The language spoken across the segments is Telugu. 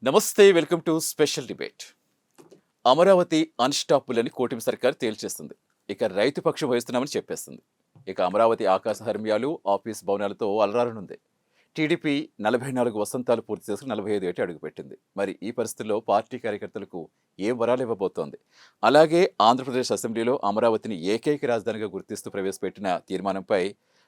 నమస్తే, welcome to special debate. Amaravati unstoppable అని కూటమి సర్కార్ తేల్చేస్తుంది. ఇక రైతు పక్షం వహిస్తున్నామని చెప్పేస్తుంది. ఇక అమరావతి ఆకాశ హర్మ్యాలు, ఆఫీస్ భవనాలతో అలరారనుంది. టీడీపీ 44 వసంతాలు పూర్తి చేసుకుని 45 ఏటి అడుగుపెట్టింది. మరి ఈ పరిస్థితుల్లో పార్టీ కార్యకర్తలకు ఏం వరాలు ఇవ్వబోతోంది? అలాగే ఆంధ్రప్రదేశ్ అసెంబ్లీలో అమరావతిని ఏకైక రాజధానిగా గుర్తిస్తూ ప్రవేశపెట్టిన తీర్మానంపై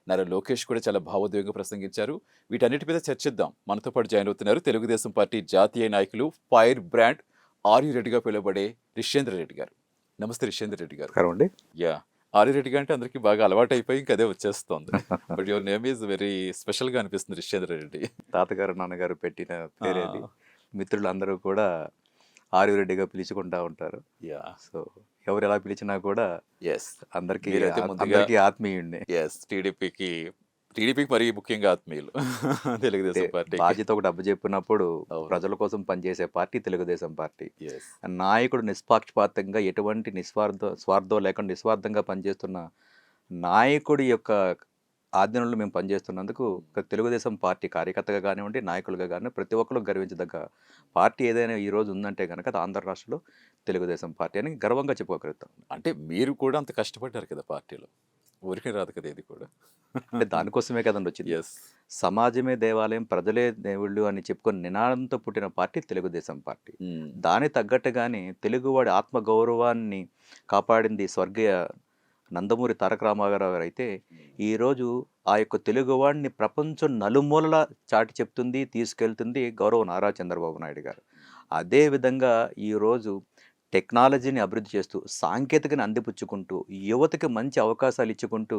నారా లోకేష్ కూడా చాలా భావోద్వేగంగా ప్రసంగించారు. వీటన్నిటి మీద చర్చిద్దాం. మనతో పాటు జాయిన్ అవుతున్నారు తెలుగుదేశం పార్టీ జాతీయ నాయకులు, ఫైర్ బ్రాండ్ ఆర్యు రెడ్డిగా పిలువబడే రిషేంద్ర రెడ్డి గారు. నమస్తే రిషేంద్ర రెడ్డి గారు. నమస్కారం అండి. యా, ఆర్యు రెడ్డి గారు అంటే అందరికీ బాగా అలవాటు అయిపోయి ఇంకా అదే వచ్చేస్తోంది. But your name is very స్పెషల్గా అనిపిస్తుంది, రిషేంద్ర రెడ్డి. తాతగారు, నాన్నగారు పెట్టిన పేరేది. ఆ, మిత్రులందరూ కూడా ఆర్యురెడ్డిగా పిలుచుకుంటా ఉంటారు. యా, సో ఎవరు ఎలా పిలిచినా కూడా ఎస్. అందరికీ మీరైతే ముందుగా అందరికీ ఆత్మీయుడినే. ఎస్, టీడీపీకి మరీ ముఖ్యంగా ఆత్మీయులు. అంటే తెలుగుదేశం పార్టీకి. బాధ్యత ఒకటి అప్పచెప్పినప్పుడు అవును. ప్రజల కోసం పనిచేసే పార్టీ తెలుగుదేశం పార్టీ. ఎస్. నాయకుడు నిష్పాక్షపాతంగా ఎటువంటి స్వార్థం లేకుండా నిస్వార్థంగా పనిచేస్తున్న నాయకుడి యొక్క ఆధీనంలో మేము పనిచేస్తున్నందుకు ఒక తెలుగుదేశం పార్టీ కార్యకర్తగా కానివ్వండి, నాయకులుగా కానివ్వండి, ప్రతి ఒక్కరు గర్వించదగ్గ పార్టీ ఏదైనా ఈ రోజు ఉందంటే కనుక అది ఆంధ్ర రాష్ట్రంలో తెలుగుదేశం పార్టీ అని గర్వంగా చెప్పుకోగలుగుతాం. అంటే మీరు కూడా అంత కష్టపడ్డారు కదా పార్టీలో. ఊరికే రాదు కదా ఇది కూడా. అంటే దానికోసమే కదండి వచ్చింది. ఎస్. సమాజమే దేవాలయం, ప్రజలే దేవుళ్ళు అని చెప్పుకొని నినాదంతో పుట్టిన పార్టీ తెలుగుదేశం పార్టీ. దాని తగ్గట్టుగానే తెలుగువాడి ఆత్మ గౌరవాన్ని కాపాడింది స్వర్గీయ నందమూరి తారక రామారావు గారు అయితే ఈరోజు ఆ యొక్క తెలుగువాడిని ప్రపంచం నలుమూలలా చాటి చెప్తుంది, తీసుకెళ్తుంది గౌరవ నారా చంద్రబాబు నాయుడు గారు. అదేవిధంగా ఈరోజు టెక్నాలజీని అభివృద్ధి చేస్తూ, సాంకేతికను అందిపుచ్చుకుంటూ, యువతకి మంచి అవకాశాలు ఇచ్చుకుంటూ,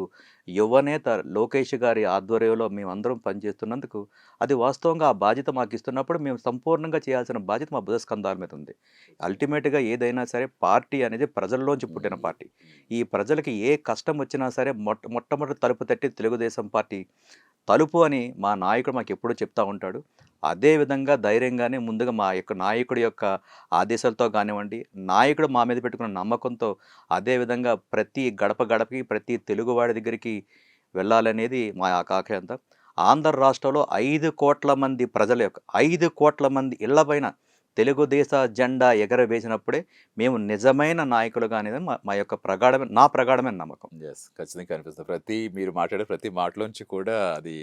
యువనేత లోకేష్ గారి ఆధ్వర్యంలో మేమందరం పనిచేస్తున్నందుకు అది వాస్తవంగా ఆ బాధ్యత మాకు ఇస్తున్నప్పుడు మేము సంపూర్ణంగా చేయాల్సిన బాధ్యత మా భుజస్కంధాల మీద ఉంది. అల్టిమేట్గా ఏదైనా సరే పార్టీ అనేది ప్రజల్లోంచి పుట్టిన పార్టీ. ఈ ప్రజలకి ఏ కష్టం వచ్చినా సరే మొట్టమొదటి తలుపు తట్టి తెలుగుదేశం పార్టీ తలుపు అని మా నాయకుడు మాకు ఎప్పుడూ చెప్తా ఉంటాడు. అదేవిధంగా ధైర్యంగానే ముందుగా మా యొక్క నాయకుడి యొక్క ఆదేశాలతో కానివ్వండి, నాయకుడు మా మీద పెట్టుకున్న నమ్మకంతో అదేవిధంగా ప్రతి గడప గడపకి ప్రతి తెలుగువాడి దగ్గరికి వెళ్ళాలనేది మా ఆకాంక్ష. ఆంధ్ర రాష్ట్రంలో 5,00,00,000 మంది ప్రజల యొక్క 5,00,00,000 మంది ఇళ్ల పైన తెలుగుదేశ జెండా ఎగరవేసినప్పుడే మేము నిజమైన నాయకులుగా అనేది మా యొక్క ప్రగాఢమైన నమ్మకం. ఎస్, ఖచ్చితంగా కనిపిస్తుంది. మీరు మాట్లాడే ప్రతి మాటలోంచి కూడా అది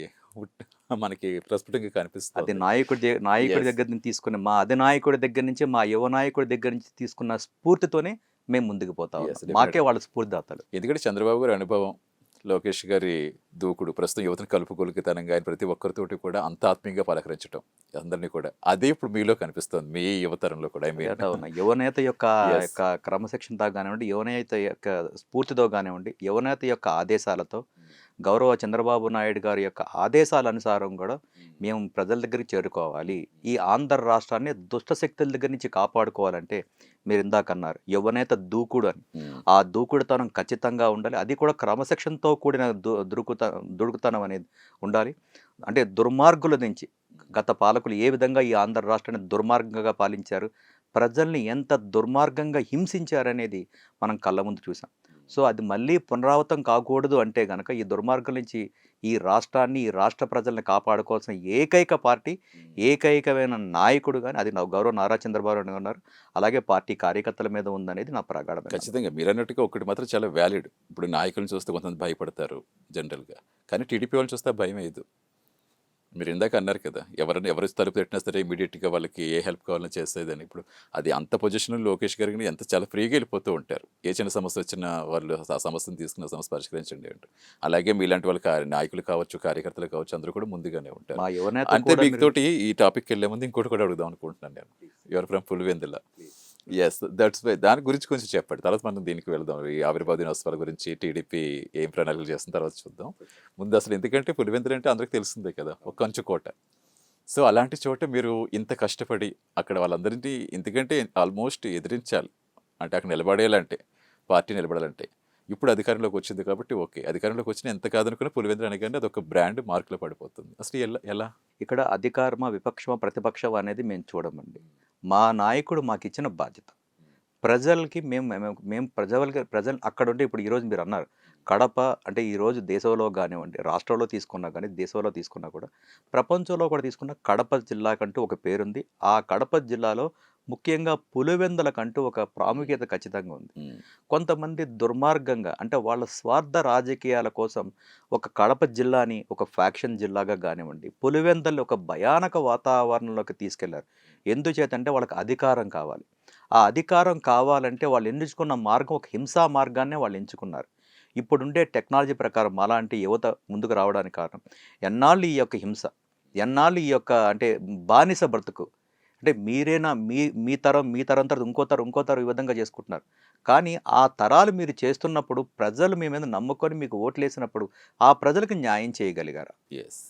మనకి ప్రస్ఫుటంగా అది కనిపిస్తుంది. నాయకుడి Yes. దగ్గర నుంచి తీసుకున్న మా అధినాయకుడి దగ్గర నుంచి, మా యువ నాయకుడి దగ్గర నుంచి తీసుకున్న స్ఫూర్తితోనే మేము ముందుకు పోతా Yes, ఉన్నాం. definitely. మాకే వాళ్ళ స్ఫూర్తిదాతలు. ఎందుకంటే చంద్రబాబు గారి అనుభవం, లోకేష్ గారి దూకుడు, ప్రస్తుతం యువతను కలుపుకొలికితనంగా ఆయన ప్రతి ఒక్కరితోటి కూడా అంత ఆత్మీయంగా పలకరించడం అందరినీ కూడా, అదే ఇప్పుడు మీలో కనిపిస్తుంది, మీ యువతరంలో కూడా. ఏటా ఉన్న యువనేత యొక్క Yes. యొక్క క్రమశిక్షణతో కానివ్వండి, యువనేత యొక్క స్ఫూర్తితో కానివ్వండి, యువనేత యొక్క ఆదేశాలతో, గౌరవ చంద్రబాబు నాయుడు గారి యొక్క ఆదేశాల అనుసారం కూడా మేము ప్రజల దగ్గరికి చేరుకోవాలి. ఈ ఆంధ్ర రాష్ట్రాన్ని దుష్ట శక్తుల దగ్గర నుంచి కాపాడుకోవాలంటే మీరు ఇందాక అన్నారు యువనేత దూకుడు అని. ఆ దూకుడుతనం ఖచ్చితంగా ఉండాలి. అది కూడా క్రమశిక్షణతో కూడిన దుడుకుతనం అనేది ఉండాలి. అంటే దుర్మార్గుల నుంచి గత పాలకులు ఏ విధంగా ఈ ఆంధ్ర రాష్ట్రాన్ని దుర్మార్గంగా పాలించారు, ప్రజల్ని ఎంత దుర్మార్గంగా హింసించారనేది మనం కళ్ళ ముందు చూసాం. సో అది మళ్ళీ పునరావృతం కాకూడదు అంటే గనక ఈ దుర్మార్గం నుంచి ఈ రాష్ట్రాన్ని, ఈ రాష్ట్ర ప్రజల్ని కాపాడుకోవాల్సిన ఏకైక పార్టీ, ఏకైకమైన నాయకుడు కానీ అది గౌరవ నారా చంద్రబాబు నాయుడు ఉన్నారు. అలాగే పార్టీ కార్యకర్తల మీద ఉందనేది నా ప్రగాఢమైన నమ్మకం. ఖచ్చితంగా మీరు అన్నట్టుగా ఒకటి మాత్రం చాలా వ్యాలిడ్. ఇప్పుడు నాయకులను చూస్తే కొంతమంది భయపడతారు జనరల్గా, కానీ టీడీపీ వాళ్ళని చూస్తే భయం వేయదు. మీరు ఇందాక అన్నారు కదా, ఎవరు తలుపు పెట్టినా సరే ఇమీడియట్గా వాళ్ళకి ఏ హెల్ప్ కావాలని చేసేదని. ఇప్పుడు అది అంత పొజిషన్ లోకేష్ గారికి ఎంత చాలా ఫ్రీగా వెళ్ళిపోతూ ఉంటారు. ఏ చిన్న సమస్య వచ్చినా వాళ్ళు ఆ సమస్యను తీసుకున్న సమస్య పరిష్కరించండి అంటారు. అలాగే మీలాంటి వాళ్ళ నాయకులు కావచ్చు, కార్యకర్తలు కావచ్చు, అందరూ కూడా ముందుగానే ఉంటారు. మా యువనేత అంటే కూడా మీతోటి ఈ టాపిక్ వెళ్ళే ముందు ఇంకోటి కూడా అడుగుదాం అనుకుంటున్నాను నేను. ఎవరు from Pulivendula. Yes, that's why దాని గురించి కొంచెం చెప్పండి, తర్వాత మనం దీనికి వెళ్దాం. ఈ ఆవిర్భావ దినోత్సవాల గురించి టీడీపీ ఏం ప్రణాళికలు చేస్తున్న తర్వాత చూద్దాం. ముందు అసలు ఎందుకంటే పులివెందులు అంటే అందరికి తెలిసిందే కదా, ఒక కంచు కోట. సో అలాంటి చోట మీరు ఇంత కష్టపడి అక్కడ వాళ్ళందరినీ, ఎందుకంటే ఆల్మోస్ట్ ఎదిరించాలి అంటే అక్కడ నిలబడేయాలంటే, పార్టీ నిలబడాలంటే. ఇప్పుడు అధికారంలోకి వచ్చింది కాబట్టి ఓకే, అధికారంలోకి వచ్చిన ఎంత కాదనుకున్నా పులివెందులు అనగానే అది ఒక బ్రాండ్ మార్కులో పడిపోతుంది. అసలు ఎలా? ఇక్కడ అధికారమా, విపక్షమా, ప్రతిపక్షమా అనేది మేము చూడమండి. మా నాయకుడు మాకు ఇచ్చిన బాధ్యత. ప్రజలకి మేము మేము మేము ప్రజలు అక్కడ ఉంటే ఇప్పుడు ఈరోజు మీరు అన్నారు కడప అంటే ఈరోజు దేశంలో కానివ్వండి, రాష్ట్రంలో తీసుకున్నా కానీ, దేశంలో తీసుకున్నా కూడా, ప్రపంచంలో కూడా తీసుకున్న కడప జిల్లాకంటూ ఒక పేరుంది. ఆ కడప జిల్లాలో ముఖ్యంగా పులివెందులకంటూ ఒక ప్రాముఖ్యత ఖచ్చితంగా ఉంది. ఉమ్, కొంతమంది దుర్మార్గంగా అంటే వాళ్ళ స్వార్థ రాజకీయాల కోసం ఒక కడప జిల్లాని ఒక ఫ్యాక్షన్ జిల్లాగా కానివ్వండి, పులివెందుల్ని ఒక భయానక వాతావరణంలోకి తీసుకెళ్లారు. ఎందుచేతంటే వాళ్ళకి అధికారం కావాలి. ఆ అధికారం కావాలంటే వాళ్ళు ఎంచుకున్న మార్గం ఒక హింసా మార్గాన్నే వాళ్ళు ఎంచుకున్నారు. ఇప్పుడుండే టెక్నాలజీ ప్రకారం అలాంటి యువత ముందుకు రావడానికి కారణం ఎన్నాళ్ళు ఈ యొక్క హింస, ఎన్నాళ్ళు ఈ యొక్క అంటే బానిస బ్రతుకు, అంటే మీరేనా మీ తరం తర్వాత ఇంకో తరం ఈ విధంగా చేసుకుంటున్నారు. కానీ ఆ తరాలు మీరు చేస్తున్నప్పుడు ప్రజలు మీ మీద నమ్ముకొని మీకు ఓట్లేసినప్పుడు ఆ ప్రజలకు న్యాయం చేయగలిగారా? ఎస్.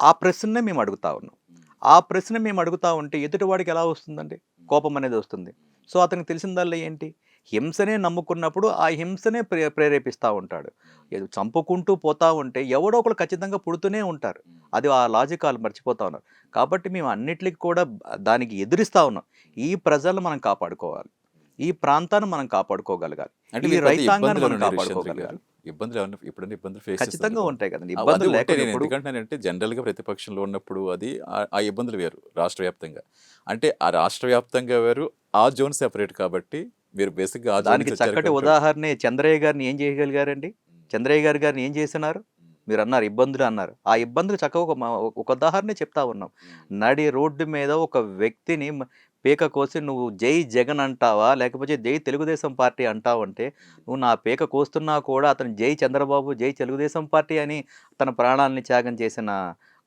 ఆ ప్రశ్ననే మేము అడుగుతా ఉన్నాం. ఆ ప్రశ్న మేము అడుగుతా ఉంటే ఎదుటివాడికి ఎలా వస్తుందండి? కోపం అనేది వస్తుంది. సో అతనికి తెలిసిందల్లా ఏంటి? హింసనే నమ్ముకున్నప్పుడు ఆ హింసనే ప్రేరేపిస్తూ ఉంటాడు. ఏదో చంపుకుంటూ పోతా ఉంటే ఎవడో ఒకడు ఖచ్చితంగా పుడుతూనే ఉంటారు. అది ఆ లాజిక్ వాళ్ళు మర్చిపోతా ఉన్నారు. కాబట్టి మేము అన్నిటికి కూడా దానికి ఎదురిస్తా ఉన్నాం. ఈ ప్రజలను మనం కాపాడుకోవాలి. ఈ ప్రాంతాన్ని మనం కాపాడుకోగలగాలి. అంటే ఈ మీరు అయితే రైతాంగాన్ని ఇబ్బందులు మనం ఏమైనా ఉన్నాయి ఋష్యంద్ర గారు? కాపాడుకోగలగాలి. ఇబ్బందులు ఏమన్నా ఎప్పుడైనా ఇబ్బందులు ఫేస్ ఖచ్చితంగా చేస్తున్నారు? ఉంటాయి కదండి. అదే ఇబ్బందులు ఉంటే నేను లేకపోయినప్పుడు ఎందుకంటున్నానంటే జనరల్గా ప్రతిపక్షంలో ఉన్నప్పుడు అది ఆ ఇబ్బందులు వేరు రాష్ట్ర వ్యాప్తంగా. అంటే ఆ రాష్ట్ర వ్యాప్తంగా వేరు, ఆ జోన్ సెపరేట్ కాబట్టి మీరు బేసిక్గా ఆ జోన్ దానికి నుంచి వచ్చారు చక్కటి కాబట్టి. ఉదాహరణే చంద్రయ్య గారిని ఏం చేయగలిగారండి? చంద్రయ్య గారిని ఏం చేసినారు? మీరన్నారు ఇబ్బందులు అన్నారు. ఆ ఇబ్బందులు చక్కగా ఒక ఉదాహరణే చెప్తా ఉన్నాం. నడి రోడ్డు మీద ఒక వ్యక్తిని పీక కోసి నువ్వు జై జగన్ అంటావా? లేకపోతే జై తెలుగుదేశం పార్టీ అంటావంటే, నువ్వు నా పీక కోస్తున్నా కూడా అతను జై చంద్రబాబు, జై తెలుగుదేశం పార్టీ అని తన ప్రాణాలని త్యాగం చేసిన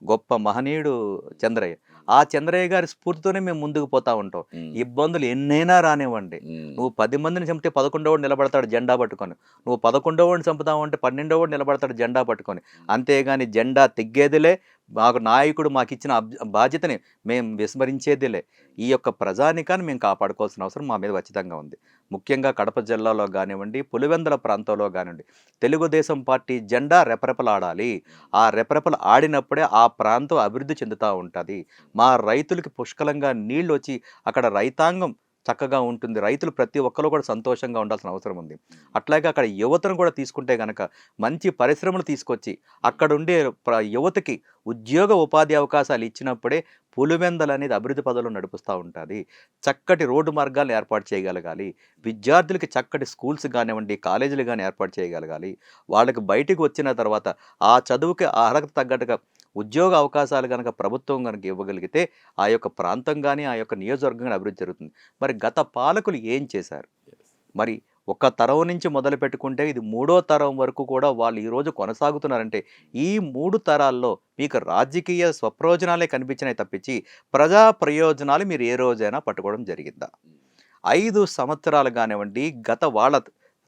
గొప్ప మహనీయుడు చంద్రయ్య. ఆ చంద్రయ్య గారి స్ఫూర్తితోనే మేము ముందుకు పోతా ఉంటాం. ఉమ్, ఇబ్బందులు ఎన్నైనా రానివ్వండి. ఉమ్, నువ్వు 10 మందిని చంపితే 11వ నిలబడతాడు జెండా పట్టుకొని. నువ్వు 11ని చంపుతావంటే 12వ నిలబడతాడు జెండా పట్టుకొని. అంతేగాని జెండా తెగ్గేదిలే, మాకు నాయకుడు మాకిచ్చిన బాధ్యతని మేము విస్మరించేదిలే. ఈ యొక్క ప్రజానికాన్ని మేము కాపాడుకోవాల్సిన అవసరం మా మీద ఖచ్చితంగా ఉంది. ముఖ్యంగా కడప జిల్లాలో కానివ్వండి, పులివెందుల ప్రాంతంలో కానివ్వండి, తెలుగుదేశం పార్టీ జెండా రెపరెపలాడాలి. ఆ రెపరెపలు ఆడినప్పుడే ఆ ప్రాంతం అభివృద్ధి చెందుతూ ఉంటుంది. మా రైతులకి పుష్కలంగా నీళ్ళు వచ్చి అక్కడ రైతాంగం చక్కగా ఉంటుంది. రైతులు ప్రతి ఒక్కరు కూడా సంతోషంగా ఉండాల్సిన అవసరం ఉంది. అట్లాగే అక్కడ యువతను కూడా తీసుకుంటే గనక మంచి పరిశ్రమలు తీసుకొచ్చి అక్కడుండే యువతకి ఉద్యోగ ఉపాధి అవకాశాలు ఇచ్చినప్పుడే పులివెందలు అనేది అభివృద్ధి పదంలో నడిపిస్తూ ఉంటుంది. చక్కటి రోడ్డు మార్గాలను ఏర్పాటు చేయగలగాలి. విద్యార్థులకి చక్కటి స్కూల్స్ కానివ్వండి, కాలేజీలు కానీ ఏర్పాటు చేయగలగాలి. వాళ్ళకి బయటికి వచ్చిన తర్వాత ఆ చదువుకి ఆ అర్హత తగ్గట్టుగా ఉద్యోగ అవకాశాలు కనుక ప్రభుత్వం కనుక ఇవ్వగలిగితే ఆ యొక్క ప్రాంతం కానీ ఆ యొక్క నియోజకవర్గం కానీ అభివృద్ధి జరుగుతుంది. మరి గత పాలకులు ఏం చేశారు? మరి ఒక తరం నుంచి మొదలు పెట్టుకుంటే ఇది 3వ తరం వరకు కూడా వాళ్ళు ఈరోజు కొనసాగుతున్నారంటే ఈ 3 తరాల్లో మీకు రాజకీయ స్వప్రయోజనాలే కనిపించినాయి తప్పించి ప్రజా ప్రయోజనాలు మీరు ఏ రోజైనా పట్టుకోవడం జరిగిందా? 5 సంవత్సరాలు కానివ్వండి, గత వాళ్ళ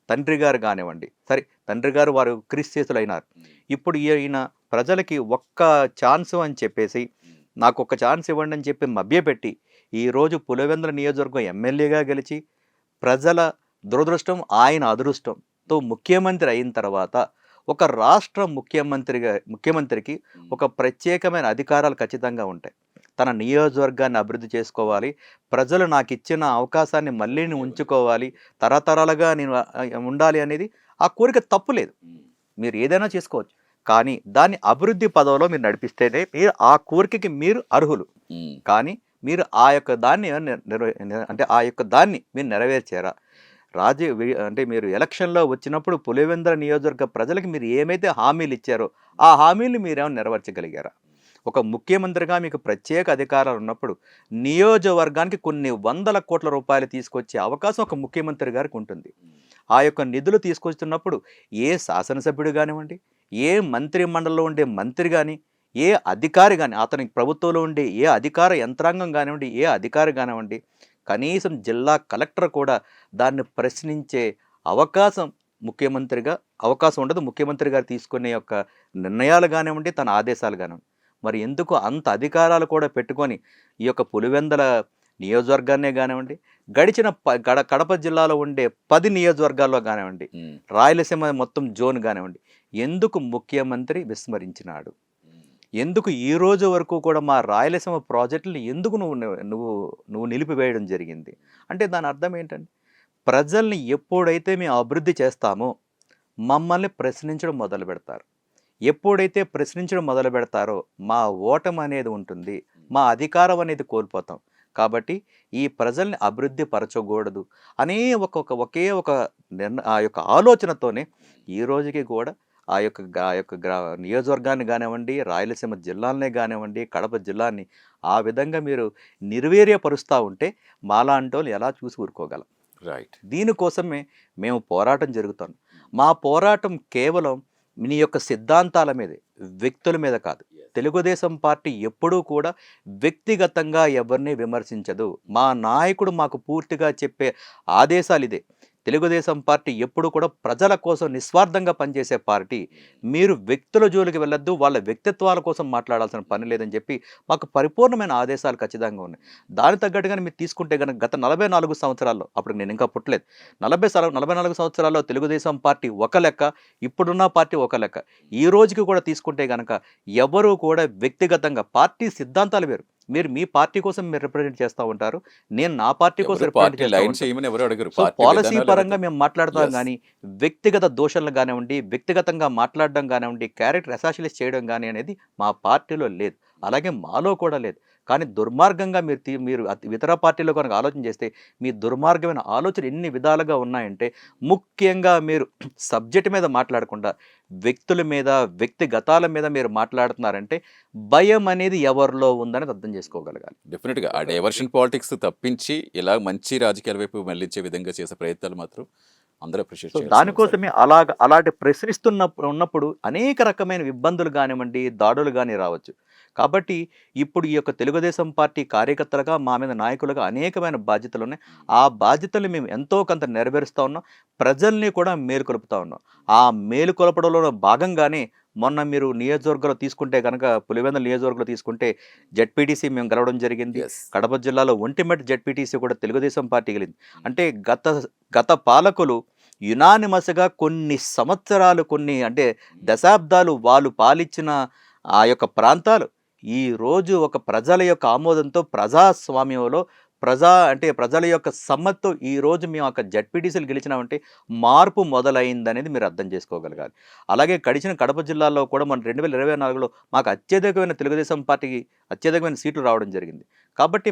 తండ్రి గారు కానివ్వండి, సరే తండ్రి గారు వారు క్రీస్తులు అయినారు. ఇప్పుడు ఈయన ప్రజలకి ఒక్క ఛాన్స్ అని చెప్పేసి నాకు ఒక ఛాన్స్ ఇవ్వండి అని చెప్పి మభ్యపెట్టి ఈరోజు పులివెందుల నియోజకవర్గం ఎమ్మెల్యేగా గెలిచి ప్రజల దురదృష్టం ఆయన అదృష్టంతో ముఖ్యమంత్రి అయిన తర్వాత ఒక రాష్ట్ర ముఖ్యమంత్రికి ఒక ప్రత్యేకమైన అధికారాలు ఖచ్చితంగా ఉంటాయి. తన నియోజకవర్గాన్ని అభివృద్ధి చేసుకోవాలి, ప్రజలు నాకు ఇచ్చిన అవకాశాన్ని మళ్ళీ నేను ఉంచుకోవాలి, తరతరాలుగా నేను ఉండాలి అనేది ఆ కోరిక తప్పు లేదు. మీరు ఏదైనా చేసుకోవచ్చు. కానీ దాన్ని అభివృద్ధి పదవిలో మీరు నడిపిస్తేనే మీరు ఆ కోరికకి మీరు అర్హులు. కానీ మీరు ఆ యొక్క దాన్ని అంటే ఆ యొక్క దాన్ని మీరు నెరవేర్చారా? అంటే మీరు ఎలక్షన్లో వచ్చినప్పుడు పులివెందుల నియోజకవర్గ ప్రజలకు మీరు ఏమైతే హామీలు ఇచ్చారో ఆ హామీలు మీరేమైనా నెరవేర్చగలిగారా? ఒక ముఖ్యమంత్రిగా మీకు ప్రత్యేక అధికారాలు ఉన్నప్పుడు నియోజకవర్గానికి కొన్ని వందల కోట్ల రూపాయలు తీసుకొచ్చే అవకాశం ఒక ముఖ్యమంత్రి గారికి ఉంటుంది. ఆ యొక్క నిధులు తీసుకొస్తున్నప్పుడు ఏ శాసనసభ్యుడు కానివ్వండి, ఏ మంత్రి మండలిలో ఉండే మంత్రి కానీ, ఏ అధికారి కానీ, అతనికి ప్రభుత్వంలో ఉండే ఏ అధికార యంత్రాంగం కానివ్వండి, ఏ అధికారి కానివ్వండి, కనీసం జిల్లా కలెక్టర్ కూడా దాన్ని ప్రశ్నించే అవకాశం అవకాశం ఉండదు. ముఖ్యమంత్రి గారు తీసుకునే యొక్క నిర్ణయాలు కానివ్వండి, తన ఆదేశాలు కానివ్వండి. మరి ఎందుకు అంత అధికారాలు కూడా పెట్టుకొని ఈ యొక్క పులివెందుల నియోజకవర్గాన్నే కానివ్వండి, గడిచిన కడప జిల్లాలో ఉండే 10 నియోజకవర్గాల్లో కానివ్వండి, రాయలసీమ మొత్తం జోన్ కానివ్వండి, ఎందుకు ముఖ్యమంత్రి విస్మరించినాడు? ఎందుకు ఈ రోజు వరకు కూడా మా రాయలసీమ ప్రాజెక్టులను ఎందుకు నువ్వు నిలిపివేయడం జరిగింది? అంటే దాని అర్థం ఏంటండి? ప్రజల్ని ఎప్పుడైతే మేము అభివృద్ధి చేస్తామో మమ్మల్ని ప్రశ్నించడం మొదలు పెడతారు. ఎప్పుడైతే ప్రశ్నించడం మొదలు పెడతారో మా ఓటమి అనేది ఉంటుంది, మా అధికారం అనేది కోల్పోతాం. కాబట్టి ఈ ప్రజల్ని అభివృద్ధి పరచకూడదు అనే ఒకే ఒక ఆ యొక్క ఆలోచనతోనే ఈ రోజుకి కూడా ఆ యొక్క నియోజకవర్గాన్ని కానివ్వండి, రాయలసీమ జిల్లాలనే కానివ్వండి, కడప జిల్లాని ఆ విధంగా మీరు నిర్వీర్యపరుస్తూ ఉంటే మాలాంటోళ్ళు ఎలా చూసి ఊరుకోగలం? రైట్. దీనికోసమే మేము పోరాటం జరుగుతాం. మా పోరాటం కేవలం మీ యొక్క సిద్ధాంతాల మీదే, వ్యక్తుల మీద కాదు. తెలుగుదేశం పార్టీ ఎప్పుడూ కూడా వ్యక్తిగతంగా ఎవరిని విమర్శించదు. మా నాయకుడు మాకు పూర్తిగా చెప్పే ఆదేశాలు ఇదే. తెలుగుదేశం పార్టీ ఎప్పుడు కూడా ప్రజల కోసం నిస్వార్థంగా పనిచేసే పార్టీ. మీరు వ్యక్తుల జోలికి వెళ్ళొద్దు, వాళ్ళ వ్యక్తిత్వాల కోసం మాట్లాడాల్సిన పని లేదని చెప్పి మాకు పరిపూర్ణమైన ఆదేశాలు ఖచ్చితంగా ఉన్నాయి. దాని తగ్గట్టుగానే మీరు తీసుకుంటే కనుక గత 44 సంవత్సరాల్లో, అప్పుడు నేను ఇంకా పుట్టలేదు, 44 సంవత్సరాల్లో తెలుగుదేశం పార్టీ ఒక లెక్క, ఇప్పుడున్న పార్టీ ఒక లెక్క. ఈ రోజుకి కూడా తీసుకుంటే కనుక ఎవరు కూడా వ్యక్తిగతంగా, పార్టీ సిద్ధాంతాలు వేరు. మీరు మీ పార్టీ కోసం మీరు రిప్రజెంట్ చేస్తూ ఉంటారు, నేను నా పార్టీ కోసం రిప్రజెంట్ పార్టీ చేస్తూ లైన్ ఉంటాను. చేయమని ఎవరు అడగరు. సో పార్టీ పాలసీ విధానాలు పరంగా అడుగుతారు. మేము మాట్లాడతాం Yes. కానీ వ్యక్తిగత దోషణలు కానివ్వండి, వ్యక్తిగతంగా మాట్లాడడం కానివ్వండి, క్యారెక్టర్ అసాసిలేట్ చేయడం కానీ అనేది మా పార్టీలో లేదు, అలాగే మాలో కూడా లేదు. కానీ దుర్మార్గంగా మీరు ఇతర పార్టీలో కనుక ఆలోచన చేస్తే మీ దుర్మార్గమైన ఆలోచన ఎన్ని విధాలుగా ఉన్నాయంటే, ముఖ్యంగా మీరు సబ్జెక్ట్ మీద మాట్లాడకుండా వ్యక్తుల మీద, వ్యక్తిగతాల మీద మీరు మాట్లాడుతున్నారంటే భయం అనేది ఎవరిలో ఉందని అర్థం చేసుకోగలగాలి. డెఫినెట్గా ఆ డైవర్షన్ పాలిటిక్స్ తప్పించి ఇలా మంచి రాజకీయాల వైపు మళ్లించే విధంగా చేసే ప్రయత్నాలు మాత్రం అందరూ అప్రిషియేట్ సో చేయాలి. దానికోసమే అలాంటి ఉన్నప్పుడు అనేక రకమైన ఇబ్బందులు కానివ్వండి, దాడులు కానీ రావచ్చు. కాబట్టి ఇప్పుడు ఈ యొక్క తెలుగుదేశం పార్టీ కార్యకర్తలుగా, మా మీద నాయకులుగా అనేకమైన బాధ్యతలు ఉన్నాయి. ఆ బాధ్యతలు మేము ఎంతో కొంత నెరవేరుస్తూ ఉన్నాం, ప్రజల్ని కూడా మేలుకొలుపుతూ ఉన్నాం. ఆ మేలుకొలపడంలో భాగంగానే మొన్న మీరు నియోజకవర్గంలో తీసుకుంటే కనుక, పులివెందుల నియోజకవర్గంలో తీసుకుంటే జెడ్పీటీసీ మేము గెలవడం జరిగింది. Yes. కడప జిల్లాలో ఒంటిమిట్ట జెడ్పీటీసీ కూడా తెలుగుదేశం పార్టీ గెలింది. అంటే గత పాలకులు యునానిమస్గా కొన్ని సంవత్సరాలు, అంటే దశాబ్దాలు వాళ్ళు పాలించిన ఆ యొక్క ప్రాంతాలు ఈరోజు ఒక ప్రజల యొక్క ఆమోదంతో, ప్రజాస్వామ్యంలో ప్రజల యొక్క సమ్మతితో ఈరోజు మేము ఒక జడ్పీటీసీలు గెలిచినామంటే మార్పు మొదలైందనేది మీరు అర్థం చేసుకోగలగాలి. అలాగే గడిచిన కడప జిల్లాలో కూడా మన 2024లో మాకు అత్యధికమైన తెలుగుదేశం పార్టీకి అత్యధికమైన సీట్లు రావడం జరిగింది. కాబట్టి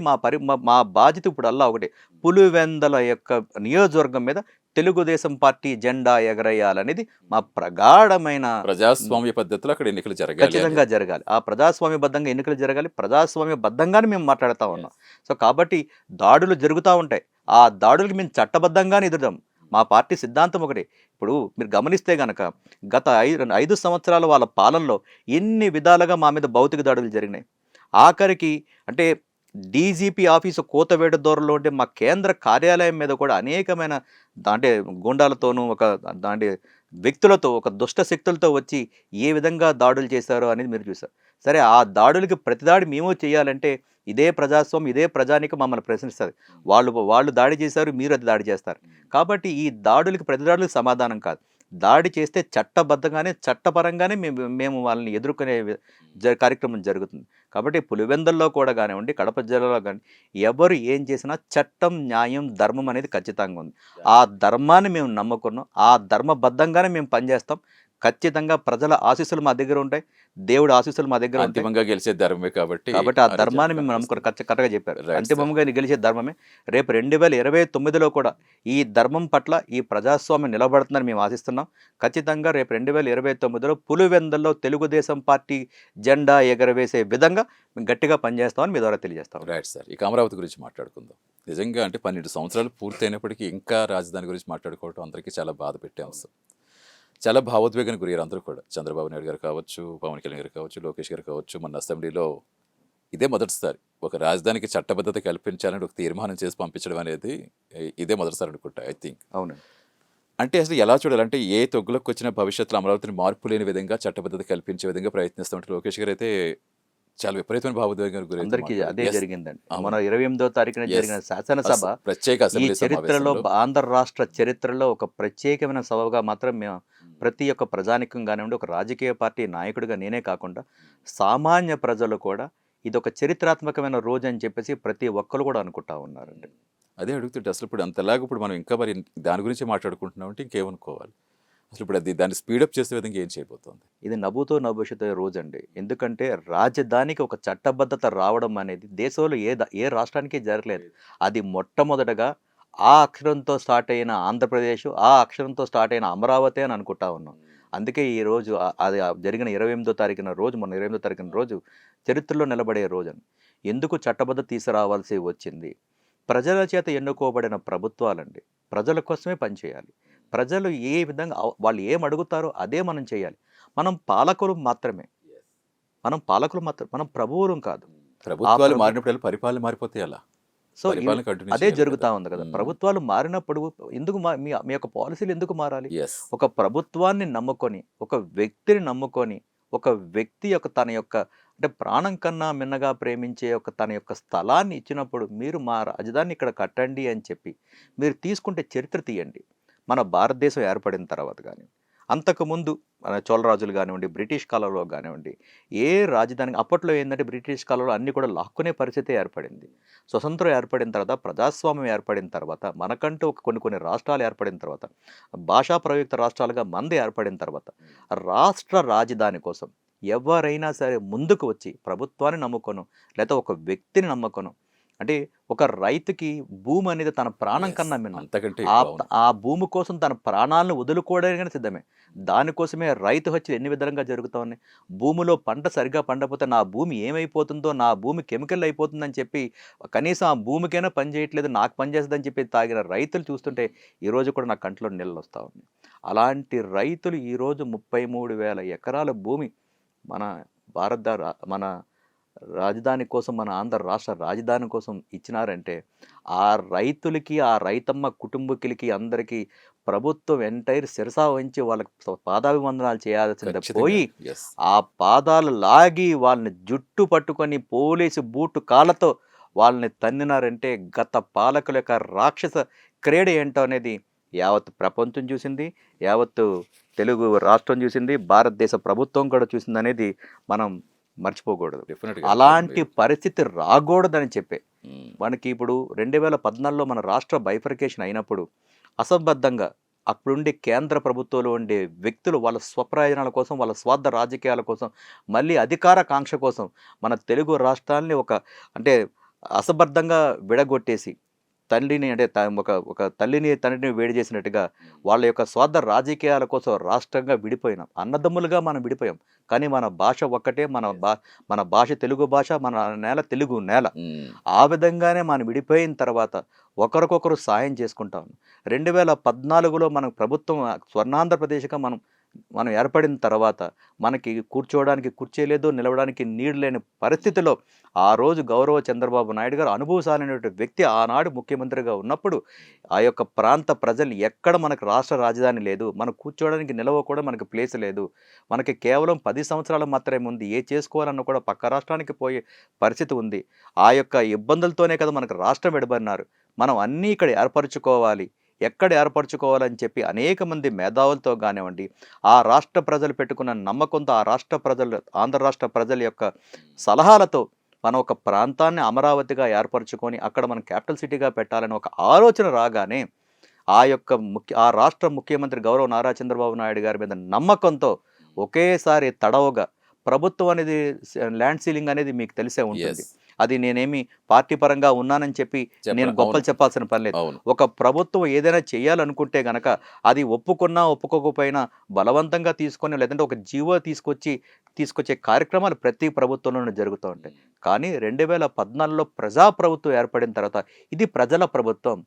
మా బాధ్యత ఇప్పుడు ఒకటే, పులివెందల యొక్క నియోజకవర్గం మీద తెలుగుదేశం పార్టీ జెండా ఎగరేయాలనేది మా ప్రగాఢమైన ప్రజాస్వామ్య పద్ధతిలో అక్కడ ఎన్నికలు జరగాలి. ఖచ్చితంగా జరగాలి. ఆ ప్రజాస్వామ్యబద్ధంగా ఎన్నికలు జరగాలి. ప్రజాస్వామ్యబద్ధంగానే మేము మాట్లాడుతూ ఉన్నాం. సో కాబట్టి దాడులు జరుగుతూ ఉంటాయి. ఆ దాడులకు మేము చట్టబద్ధంగానే ఎదురుదాం. మా పార్టీ సిద్ధాంతం ఒకటే. ఇప్పుడు మీరు గమనిస్తే గనక గత 5 సంవత్సరాల వాళ్ళ పాలనలో ఎన్ని విధాలుగా మా మీద భౌతిక దాడులు జరిగినాయి. ఆఖరికి అంటే డీజీపీ ఆఫీసు కోతవేట దూరంలో ఉంటే మా కేంద్ర కార్యాలయం మీద కూడా అనేకమైన గూండాలతోనూ వ్యక్తులతో, ఒక దుష్ట శక్తులతో వచ్చి ఏ విధంగా దాడులు చేశారో అనేది మీరు చూసారు. సరే, ఆ దాడులకి ప్రతిదాడి మేము చేయాలంటే ఇదే ప్రజాస్వామ్యం, ఇదే ప్రజానికి మమ్మల్ని ప్రశ్నిస్తుంది. వాళ్ళు దాడి చేశారు, మీరు అది దాడి చేస్తారు. కాబట్టి ఈ దాడులకి, ప్రతిదాడులకు సమాధానం కాదు, దాడి చేస్తే చట్టబద్ధంగానే, చట్టపరంగానే మేము వాళ్ళని ఎదుర్కొనే కార్యక్రమం జరుగుతుంది. కాబట్టి పులివెందుల్లో కూడా కానివ్వండి, కడప జిల్లాలో కానీ ఎవరు ఏం చేసినా చట్టం, న్యాయం, ధర్మం అనేది ఖచ్చితంగా ఉంది. ఆ ధర్మాన్ని మేము నమ్ముకున్నాం, ఆ ధర్మబద్ధంగానే మేము పనిచేస్తాం. ఖచ్చితంగా ప్రజల ఆశీస్సులు మా దగ్గర ఉంటాయి, దేవుడి ఆశీస్సులు మా దగ్గర ఉంటాయి. అంతిమంగా గెలిచే ధర్మమే కాబట్టి ఆ ధర్మాన్ని మేము నమ్ముకున్నాం. కరెక్ట్గా చెప్పారు. అంతిమంగా గెలిచే ధర్మమే. రేపు 2029లో కూడా ఈ ధర్మం పట్ల, ఈ ప్రజాస్వామ్యం నిలబడుతుందని మేము ఆశిస్తున్నాం. ఖచ్చితంగా రేపు 2029లో పులివెందుల్లో తెలుగుదేశం పార్టీ జెండా ఎగరవేసే విధంగా మేము గట్టిగా పనిచేస్తామని మీ ద్వారా తెలియజేస్తాం. రైట్ సార్, ఇక అమరావతి గురించి మాట్లాడుకుందాం. నిజంగా 12 సంవత్సరాలు పూర్తయినప్పటికీ ఇంకా రాజధాని గురించి మాట్లాడుకోవడం అందరికీ చాలా బాధ పెట్టే అంశం. చాలా భావోద్వేగానికి గురయ్యారు అందరూ కూడా. చంద్రబాబు నాయుడు గారు కావచ్చు, పవన్ కళ్యాణ్ గారు కావచ్చు, లోకేష్ గారు కావచ్చు. మన అసెంబ్లీలో ఇదే మొదటిసారి ఒక రాజధానికి చట్టబద్ధత కల్పించాలని ఒక తీర్మానం చేసి పంపించడం అనేది ఇదే మొదటిసారి అనుకుంటా, ఐ థింక్. అవును. అంటే అసలు ఎలా చూడాలంటే, ఏ తొగ్గులకు వచ్చిన భవిష్యత్తులో అమరావతిని మార్పు లేని విధంగా చట్టబద్ధత కల్పించే విధంగా ప్రయత్నిస్తామంటే లోకేష్ గారు అయితే చాలా విపరీతమైన భావోద్వేగానికి గురయ్యారు. అందరికీ అదే జరిగిందండి. మన 28వ తారీఖున జరిగిన శాసనసభ ప్రత్యేక ఈ అసెంబ్లీ చరిత్రలో, ఆంధ్ర రాష్ట్ర చరిత్రలో ఒక ప్రత్యేకమైన సభగా మాత్రం మేము ప్రతి ఒక్క ప్రజానికం కానివ్వండి, ఒక రాజకీయ పార్టీ నాయకుడిగా నేనే కాకుండా సామాన్య ప్రజలు కూడా ఇది ఒక చరిత్రాత్మకమైన రోజు అని చెప్పేసి ప్రతి ఒక్కరు కూడా అనుకుంటా ఉన్నారండి. అదే అడుగుతుంటే అసలు ఇప్పుడు అంతలాగా ఇప్పుడు మనం ఇంకా మరి దాని గురించి మాట్లాడుకుంటున్నామంటే ఇంకేమనుకోవాలి. అసలు ఇప్పుడు దాన్ని స్పీడప్ చేసే విధంగా ఏం చేయబోతోంది? ఇది నభూతో నభవిష్యతో రోజండి. ఎందుకంటే రాజధానికి ఒక చట్టబద్ధత రావడం అనేది దేశంలో ఏ రాష్ట్రానికి జరగలేదు. అది మొట్టమొదటగా ఆ అక్షరంతో స్టార్ట్ అయిన ఆంధ్రప్రదేశ్, ఆ అక్షరంతో స్టార్ట్ అయిన అమరావతి అని అనుకుంటా ఉన్నాం. అందుకే ఈ రోజు అది జరిగిన 28వ తారీఖున రోజు, మొన్న 28వ తారీఖున రోజు చరిత్రలో నిలబడే రోజని. ఎందుకు చట్టబద్ధత తీసుకురావాల్సి వచ్చింది? ప్రజల చేత ఎన్నుకోబడిన ప్రభుత్వాలండి. ప్రజల కోసమే పనిచేయాలి. ప్రజలు ఏ విధంగా వాళ్ళు ఏం అడుగుతారో అదే మనం చేయాలి. మనం పాలకులు మాత్రమే. మనం ప్రభువులం కాదు. ప్రభుత్వాలు మారినప్పుడు పరిపాలన మారిపోతే ఎలా? సో పరిపాలన కంటిన్యూ అదే చేయాలి జరుగుతా కదా. ఉంది కదా. ప్రభుత్వాలు మారినప్పుడు ఎందుకు మీ మీ యొక్క పాలసీలు ఎందుకు మారాలి? ఎస్. ఒక ప్రభుత్వాన్ని నమ్ముకొని, ఒక వ్యక్తిని నమ్ముకొని, ఒక వ్యక్తి యొక్క తన యొక్క అంటే ప్రాణం కన్నా మిన్నగా ప్రేమించే తన యొక్క స్థలాన్ని ఇచ్చినప్పుడు మీరు మా రాజధానిని ఇక్కడ కట్టండి అని చెప్పి మీరు తీసుకుంటే చరిత్ర తీయండి. మన భారతదేశం ఏర్పడిన తర్వాత కానీ అంతకుముందు మన చోళరాజులు కానివ్వండి, బ్రిటిష్ కాలంలో కానివ్వండి, ఏ రాజధాని అప్పట్లో ఏంటంటే బ్రిటిష్ కాలంలో అన్నీ కూడా లాక్కునే పరిస్థితి ఏర్పడింది. స్వతంత్రం ఏర్పడిన తర్వాత, ప్రజాస్వామ్యం ఏర్పడిన తర్వాత, మనకంటూ కొన్ని రాష్ట్రాలు ఏర్పడిన తర్వాత, భాషా ప్రయుక్త రాష్ట్రాలుగా మంది ఏర్పడిన తర్వాత, రాష్ట్ర రాజధాని కోసం ఎవరైనా సరే ముందుకు వచ్చి ప్రభుత్వాన్ని నమ్ముకొను, లేదా ఒక వ్యక్తిని నమ్ముకొను, అంటే ఒక రైతుకి భూమి అనేది తన ప్రాణం కన్నా మిన్న. అంతకంటే ఆ భూమి కోసం తన ప్రాణాలను వదులుకోవడానికి సిద్ధమే. దానికోసమే రైతు హత్యలు ఎన్ని విధంగా జరుగుతూ ఉన్నాయి. భూమిలో పంట సరిగ్గా పండకపోతే నా భూమి ఏమైపోతుందో, నా భూమి కెమికల్ అయిపోతుందని చెప్పి కనీసం ఆ భూమికైనా పని చేయట్లేదు, నాకు పని చేస్తుందని చెప్పి తాగిన రైతులు చూస్తుంటే ఈరోజు కూడా నా కంట్లో నీళ్ళు వస్తూ ఉన్నాయి. అలాంటి రైతులు ఈరోజు 33,000 ఎకరాల భూమి మన మన రాజధాని కోసం, మన ఆంధ్ర రాష్ట్ర రాజధాని కోసం ఇచ్చినారంటే ఆ రైతులకి, ఆ రైతమ్మ కుటుంబకులకి అందరికీ ప్రభుత్వం ఎంటైర్ శిరసా వంచి వాళ్ళకి పాదాభివందనాలు చేయాల్సిందే పోయి ఆ పాదాలు లాగి వాళ్ళని జుట్టు పట్టుకొని పోలీసు బూటు కాళ్ళతో వాళ్ళని తన్నినారంటే గత పాలకుల యొక్క రాక్షస క్రీడ ఏంటో అనేది యావత్ ప్రపంచం చూసింది, యావత్తు తెలుగు రాష్ట్రం చూసింది, భారతదేశ ప్రభుత్వం కూడా చూసింది అనేది మనం మర్చిపోకూడదు. అలాంటి పరిస్థితి రాకూడదని చెప్పే మనకి ఇప్పుడు 2014లో మన రాష్ట్ర బైఫర్కేషన్ అయినప్పుడు అసంబద్ధంగా అప్పుడుండే కేంద్ర ప్రభుత్వంలో ఉండే వ్యక్తులు వాళ్ళ స్వప్రయోజనాల కోసం, వాళ్ళ స్వార్థ రాజకీయాల కోసం, మళ్ళీ అధికార కాంక్ష కోసం మన తెలుగు రాష్ట్రాల్ని అంటే అసంబద్ధంగా విడగొట్టేసి తల్లిని అంటే ఒక తల్లిని తండ్రిని వేడి చేసినట్టుగా వాళ్ళ యొక్క స్వార్థ రాజకీయాల కోసం రాష్ట్రంగా విడిపోయినాం. అన్నదమ్ములుగా మనం విడిపోయాం. కానీ మన భాష ఒక్కటే, మన భాష తెలుగు భాష, మన నేల తెలుగు నేల. ఆ విధంగానే మనం విడిపోయిన తర్వాత ఒకరికొకరు సాయం చేసుకుంటాం. 2014లో మన ప్రభుత్వం స్వర్ణాంధ్రప్రదేశ్గా మనం ఏర్పడిన తర్వాత మనకి కూర్చోవడానికి కుర్చీ లేదు, నిలవడానికి నీడు లేని పరిస్థితిలో ఆ రోజు గౌరవ చంద్రబాబు నాయుడు గారు అనుభవశాలైనటువంటి వ్యక్తి ఆనాడు ముఖ్యమంత్రిగా ఉన్నప్పుడు ఆ యొక్క ప్రాంత ప్రజలు ఎక్కడ మనకు రాష్ట్ర రాజధాని లేదు, మనం కూర్చోవడానికి నిలవ కూడా మనకి ప్లేస్ లేదు, మనకి కేవలం 10 సంవత్సరాలు మాత్రమే ఉంది, ఏ చేసుకోవాలన్నా కూడా పక్క రాష్ట్రానికి పోయే పరిస్థితి ఉంది, ఆ యొక్క ఇబ్బందులతోనే కదా మనకు రాష్ట్రం విడబడినారు, మనం అన్నీ ఇక్కడ ఏర్పరచుకోవాలి, ఎక్కడ ఏర్పరచుకోవాలని చెప్పి అనేక మంది మేధావులతో కానివ్వండి, ఆ రాష్ట్ర ప్రజలు పెట్టుకున్న నమ్మకంతో, ఆ రాష్ట్ర ప్రజలు ఆంధ్ర రాష్ట్ర ప్రజల యొక్క సలహాలతో మనం ఒక ప్రాంతాన్ని అమరావతిగా ఏర్పరచుకొని అక్కడ మనం క్యాపిటల్ సిటీగా పెట్టాలని ఒక ఆలోచన రాగానే ఆ రాష్ట్ర ముఖ్యమంత్రి గౌరవ నారా చంద్రబాబు నాయుడు గారి మీద నమ్మకంతో ఒకేసారి తడవగా ప్రభుత్వం అనేది ల్యాండ్ సీలింగ్ అనేది మీకు తెలిసే ఉంటుంది. అది నేనేమి పార్టీ పరంగా ఉన్నానని చెప్పి నేను గొప్పలు చెప్పాల్సిన పని లేదు. ఒక ప్రభుత్వం ఏదైనా చేయాలనుకుంటే గనక అది ఒప్పుకున్నా ఒప్పుకోకపోయినా బలవంతంగా తీసుకొని లేదంటే ఒక జీవో తీసుకొచ్చే కార్యక్రమాలు ప్రతి ప్రభుత్వంలోనూ జరుగుతూ ఉంటాయి. కానీ 2014లో ప్రజాప్రభుత్వం ఏర్పడిన తర్వాత ఇది ప్రజల ప్రభుత్వం,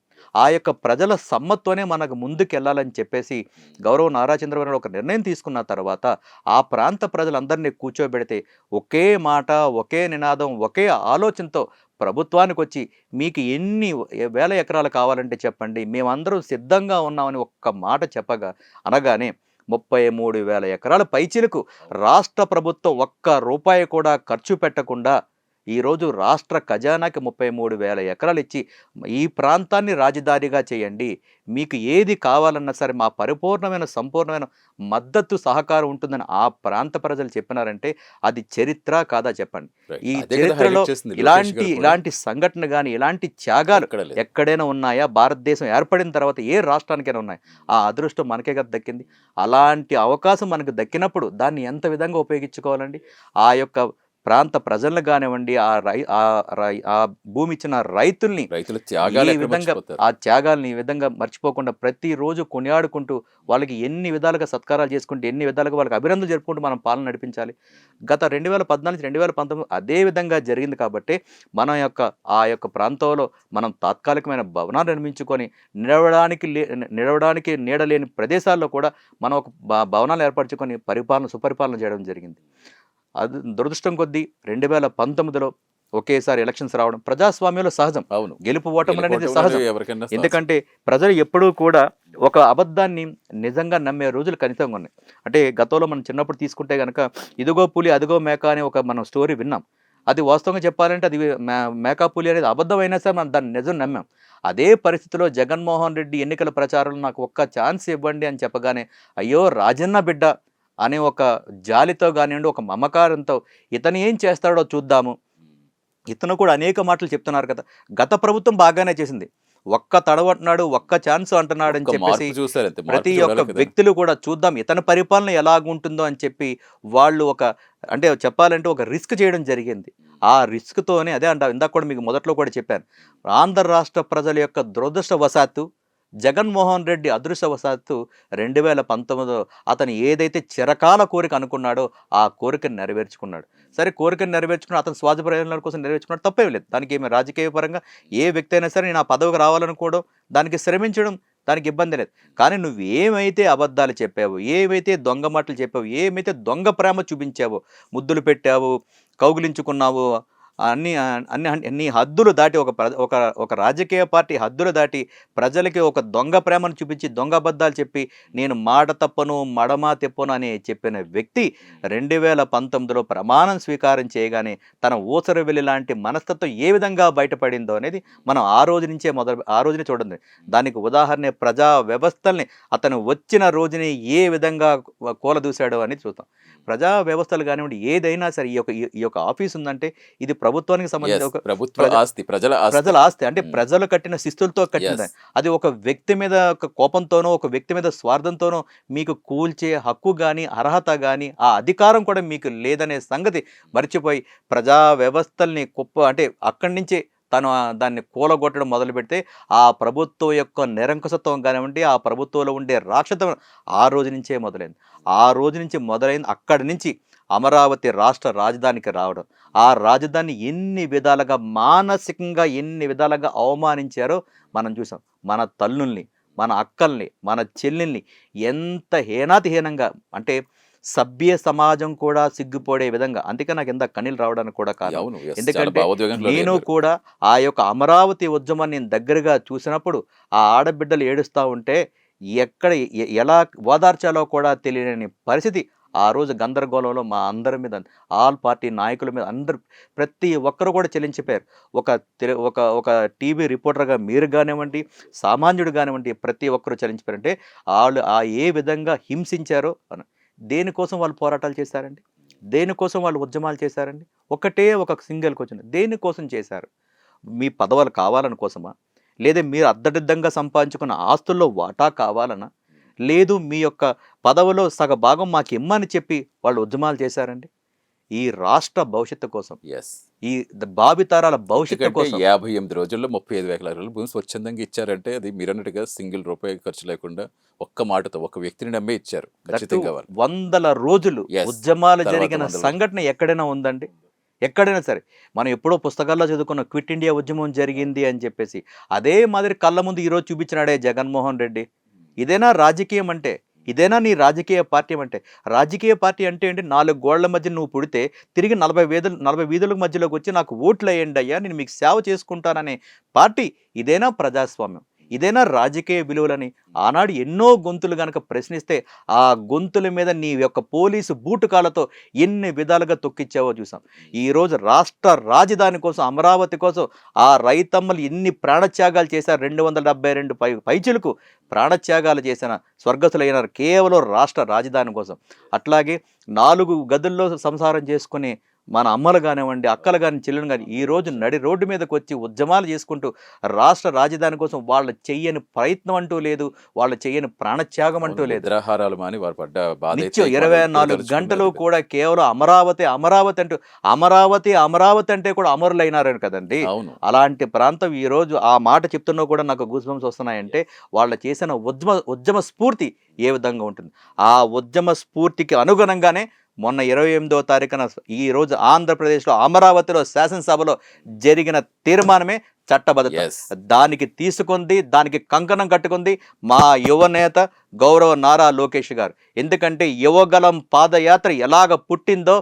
ఆ యొక్క ప్రజల సమ్మతోనే మనకు ముందుకు వెళ్ళాలని చెప్పేసి గౌరవ నారా చంద్రబాబు నాయుడు ఒక నిర్ణయం తీసుకున్న తర్వాత ఆ ప్రాంత ప్రజలందరినీ కూర్చోబెడితే ఒకే మాట, ఒకే నినాదం, ఒకే ఆలోచనతో ప్రభుత్వానికి వచ్చి మీకు ఎన్ని వేల ఎకరాలు కావాలంటే చెప్పండి, మేమందరం సిద్ధంగా ఉన్నామని ఒక్క మాట అనగానే 33,000 ఎకరాల పైచిలకు రాష్ట్ర ప్రభుత్వం ఒక్క రూపాయి కూడా ఖర్చు పెట్టకుండా ఈరోజు రాష్ట్ర ఖజానాకి 33,000 ఎకరాలు ఇచ్చి ఈ ప్రాంతాన్ని రాజధానిగా చేయండి, మీకు ఏది కావాలన్నా సరే మా పరిపూర్ణమైన సంపూర్ణమైన మద్దతు సహకారం ఉంటుందని ఆ ప్రాంత ప్రజలు చెప్పినారంటే అది చరిత్ర కాదా చెప్పండి. రైట్. ఈ అదే కదా చరిత్రలో హైలైట్ చేసింది లోకేష్ గారు కూడా. ఇలాంటి సంఘటన కానీ ఇలాంటి త్యాగాలు ఎక్కడ లేదు. ఎక్కడైనా ఉన్నాయా? భారతదేశం ఏర్పడిన తర్వాత ఏ రాష్ట్రానికైనా ఉన్నాయి. ఆ అదృష్టం మనకే కదా దక్కింది. అలాంటి అవకాశం మనకు దక్కినప్పుడు దాన్ని ఎంత విధంగా ఉపయోగించుకోవాలండి? ఆ యొక్క ప్రాంత ప్రజలను కానివ్వండి, ఆ భూమి ఇచ్చిన రైతుల్ని రైతుల త్యాగాలు ఈ ఎక్కడ విధంగా మర్చిపోతారు. ఆ త్యాగాల్ని ఈ విధంగా మర్చిపోకుండా ప్రతిరోజు కొనియాడుకుంటూ వాళ్ళకి ఎన్ని విధాలుగా సత్కారాలు చేసుకుంటూ ఎన్ని విధాలుగా వాళ్ళకి అభినందనలు జరుపుకుంటూ మనం పాలన నడిపించాలి. గత 2014 2019 అదే విధంగా జరిగింది కాబట్టి ఆ యొక్క ప్రాంతంలో మనం తాత్కాలికమైన భవనాలు నిర్మించుకొని నిలవడానికి నీడ లేని ప్రదేశాల్లో కూడా మనం ఒక భవనాలు ఏర్పరచుకొని సుపరిపాలన చేయడం జరిగింది. అది దురదృష్టం కొద్దీ 2019లో ఒకేసారి ఎలక్షన్స్ రావడం ప్రజాస్వామ్యంలో సహజం. అవును. గెలుపు ఓటములు అనేది గెలుపోటములు సహజం. ఎవరికైనా సహజం. ఎందుకంటే ప్రజలు ఎప్పుడూ కూడా ఒక అబద్ధాన్ని నిజంగా నమ్మే రోజులు ఖచ్చితంగా ఉన్నాయి. అంటే గతంలో మనం చిన్నప్పుడు తీసుకుంటే కనుక ఇదిగో పులి అదిగో మేక అనే ఒక మనం స్టోరీ విన్నాం. అది వాస్తవంగా చెప్పాలంటే అది మేకా పులి అనేది అబద్ధం అయినా సరే మనం దాన్ని నిజం నమ్మాం. అదే పరిస్థితిలో జగన్మోహన్ రెడ్డి ఎన్నికల ప్రచారంలో నాకు ఒక్క ఛాన్స్ ఇవ్వండి అని చెప్పగానే అయ్యో రాజన్న బిడ్డ అనే ఒక జాలితో కానివ్వండి, ఒక మమకారంతో ఇతను ఏం చేస్తాడో చూద్దాము, ఇతను కూడా అనేక మాటలు చెప్తున్నారు కదా. గత ప్రభుత్వం బాగానే చేసింది. ఒక్క తడవంటున్నాడు, ఒక్క ఛాన్స్ అంటున్నాడు అని చెప్పేసి ప్రతి ఒక్క వ్యక్తులు కూడా చూద్దాం ఇతని పరిపాలన ఎలాగుంటుందో అని చెప్పి వాళ్ళు అంటే చెప్పాలంటే ఒక రిస్క్ చేయడం జరిగింది. ఆ రిస్క్తోనే అదే అంటారు, ఇందాక కూడా మీకు మొదట్లో కూడా చెప్పాను, ఆంధ్ర రాష్ట్ర ప్రజల యొక్క దురదృష్టవశాత్తు జగన్మోహన్ రెడ్డి అదృష్టవశాత్తు 2019లో అతను ఏదైతే చిరకాల కోరిక అనుకున్నాడో ఆ కోరికను నెరవేర్చుకున్నాడు. సరే కోరికను నెరవేర్చుకుని అతను స్వార్థ ప్రయోజనాల కోసం నెరవేర్చుకున్నాడు, తప్పేం లేదు. దానికి ఏమి రాజకీయ పరంగా ఏ వ్యక్తి అయినా సరే నేను ఆ పదవికి రావాలనుకోవడం, దానికి శ్రమించడం దానికి ఇబ్బంది లేదు. కానీ నువ్వు ఏమైతే అబద్ధాలు చెప్పావో, ఏమైతే దొంగ మాటలు చెప్పావో, ఏమైతే దొంగ ప్రేమ చూపించావో, ముద్దులు పెట్టావు, కౌగిలించుకున్నావు, అన్ని హద్దులు దాటి ఒక రాజకీయ పార్టీ హద్దులు దాటి ప్రజలకి ఒక దొంగ ప్రేమను చూపించి దొంగ అబద్ధాలు చెప్పి నేను మాట తప్పను మడమా తెప్పను అని చెప్పిన వ్యక్తి 2019లో ప్రమాణం స్వీకారం చేయగానే తన ఊసరవెల్లి లాంటి మనస్తత్వం ఏ విధంగా బయటపడిందో అనేది మనం ఆ రోజునే చూడండి. దానికి ఉదాహరణ ప్రజా వ్యవస్థల్ని అతను వచ్చిన రోజుని ఏ విధంగా కూలదూశాడో అని చూద్దాం. ప్రజా వ్యవస్థలు కానివ్వండి ఏదైనా సరే ఈ యొక్క ఆఫీస్ ఉందంటే ఇది ప్రభుత్వానికి సంబంధించిన ప్రభుత్వ ఆస్తి, ప్రజల ఆస్తి. అంటే ప్రజలు కట్టిన శిస్తులతో కట్టినది. అది ఒక వ్యక్తి మీద ఒక కోపంతోనో ఒక వ్యక్తి మీద స్వార్థంతోనో మీకు కూల్చే హక్కు కానీ అర్హత కానీ ఆ అధికారం కూడా మీకు లేదనే సంగతి మర్చిపోయి ప్రజా వ్యవస్థల్ని అంటే అక్కడి నుంచే తను దాన్ని కూలగొట్టడం మొదలు పెడితే ఆ ప్రభుత్వం యొక్క నిరంకుశత్వం కానివ్వండి, ఆ ప్రభుత్వంలో ఉండే రాక్షసత్వం ఆ రోజు నుంచే మొదలైంది. ఆ రోజు నుంచి మొదలైంది. అక్కడి నుంచి అమరావతి రాష్ట్ర రాజధానికి రావడం, ఆ రాజధాని ఎన్ని విధాలుగా మానసికంగా ఎన్ని విధాలుగా అవమానించారో మనం చూసాం. మన తల్లుల్ని, మన అక్కల్ని, మన చెల్లెల్ని ఎంత హీనాతిహీనంగా, అంటే సభ్య సమాజం కూడా సిగ్గుపడే విధంగా. అందుకే నాకు ఎంత కన్నీళ్ళు రావడానికి కూడా కారణం. ఎందుకంటే నేను కూడా ఆ యొక్క అమరావతి ఉద్యమాన్ని నేను దగ్గరగా చూసినప్పుడు ఆ ఆడబిడ్డలు ఏడుస్తూ ఉంటే ఎలా ఓదార్చాలో కూడా తెలియని పరిస్థితి ఆ రోజు గందరగోళంలో మా అందరి మీద, ఆల్ పార్టీ నాయకుల మీద అందరు ప్రతి ఒక్కరు కూడా చెల్లించిపోయారు. ఒక టీవీ రిపోర్టర్గా మీరు కానివ్వండి, సామాన్యుడు కానివ్వండి, ప్రతి ఒక్కరు చెల్లించిపోయారంటే వాళ్ళు ఏ విధంగా హింసించారో. దేనికోసం వాళ్ళు పోరాటాలు చేశారండి? దేనికోసం వాళ్ళు ఉద్యమాలు చేశారండి? ఒక సింగిల్ క్వశ్చన్, దేనికోసం చేశారు? మీ పదవులు కావాలని కోసమా? లేదా మీరు అద్దడిద్దంగా సంపాదించుకున్న ఆస్తుల్లో వాటా కావాలనా? లేదు మీ యొక్క పదవిలో సగ భాగం మాకు ఇమ్మని చెప్పి వాళ్ళు ఉద్యమాలు చేశారండి? ఈ రాష్ట్ర భవిష్యత్తు కోసం, ఈ భావితరాల భవిష్యత్తు కోసం 58 రోజుల్లో 35,000 ఎకరాలు భూమి స్వచ్ఛందంగా ఇచ్చారంటే అది మీరన్నట్టుగా సింగిల్ రూపాయి ఖర్చు లేకుండా ఒక్క మాటతో ఒక వ్యక్తిని నమ్మే ఇచ్చారు. 100 రోజులు ఉద్యమాలు జరిగిన సంఘటన ఎక్కడైనా ఉందండి? ఎక్కడైనా సరే మనం ఎప్పుడో పుస్తకాల్లో చదువుకున్న క్విట్ ఇండియా ఉద్యమం జరిగింది అని చెప్పేసి అదే మాదిరి కళ్ళ ముందు ఈరోజు చూపించినాడే జగన్మోహన్ రెడ్డి. ఇదేనా రాజకీయం అంటే? ఇదేనా నీ రాజకీయ పార్టీ అంటే? రాజకీయ పార్టీ అంటే ఏంటి? 4 గోళ్ల మధ్య నువ్వు పుడితే తిరిగి 40 వీధుల మధ్యలోకి వచ్చి నాకు ఓట్లు వేయండి అయ్యా, నేను మీకు సేవ చేసుకుంటాననే పార్టీ. ఇదేనా ప్రజాస్వామ్యం? ఇదేనా రాజకీయ విలువలని? ఆనాడు ఎన్నో గొంతులు గనక ప్రశ్నిస్తే ఆ గొంతుల మీద నీ యొక్క పోలీసు బూటుకాలతో ఎన్ని విధాలుగా తొక్కిచ్చావో చూసాం. ఈరోజు రాష్ట్ర రాజధాని కోసం, అమరావతి కోసం ఆ రైతమ్మలు ఎన్ని ప్రాణత్యాగాలు చేశారు. 272 పైచిలకు ప్రాణత్యాగాలు చేసిన స్వర్గస్థులైనారు కేవలం రాష్ట్ర రాజధాని కోసం. అట్లాగే 4 గదుల్లో సంసారం చేసుకుని మన అమ్మలు కానివ్వండి, అక్కలు కానీ, చెల్లెలు కానీ ఈరోజు నడి రోడ్డు మీదకి వచ్చి ఉద్యమాలు చేసుకుంటూ రాష్ట్ర రాజధాని కోసం వాళ్ళ చెయ్యని ప్రయత్నం అంటూ లేదు, వాళ్ళ చెయ్యని ప్రాణత్యాగం అంటూ లేదు. నిద్రాహారాలు మాని వారు పడ్డ బాధ అయితే నిత్యం వాళ్ళు 24 గంటలు తెలుసుకున్నారు. కూడా కేవలం అమరావతి అమరావతి అంటూ అమరావతి అంటే కూడా అమరులైనారని కదండి. అవును. అలాంటి ప్రాంతం ఈరోజు ఆ మాట చెప్తున్నా కూడా నాకు గూస్ బంప్స్ వస్తున్నాయంటే వాళ్ళు చేసిన ఉద్యమ స్ఫూర్తి ఏ విధంగా ఉంటుంది. ఆ ఉద్యమ స్ఫూర్తికి అనుగుణంగానే మొన్న 28వ తారీఖున ఈరోజు ఆంధ్రప్రదేశ్లో అమరావతిలో శాసనసభలో జరిగిన తీర్మానమే చట్టబద్ధత. Yes. దానికి కంకణం కట్టుకుంది మా యువనేత గౌరవ నారా లోకేష్ గారు. ఎందుకంటే యువగలం పాదయాత్ర ఎలాగ పుట్టిందో,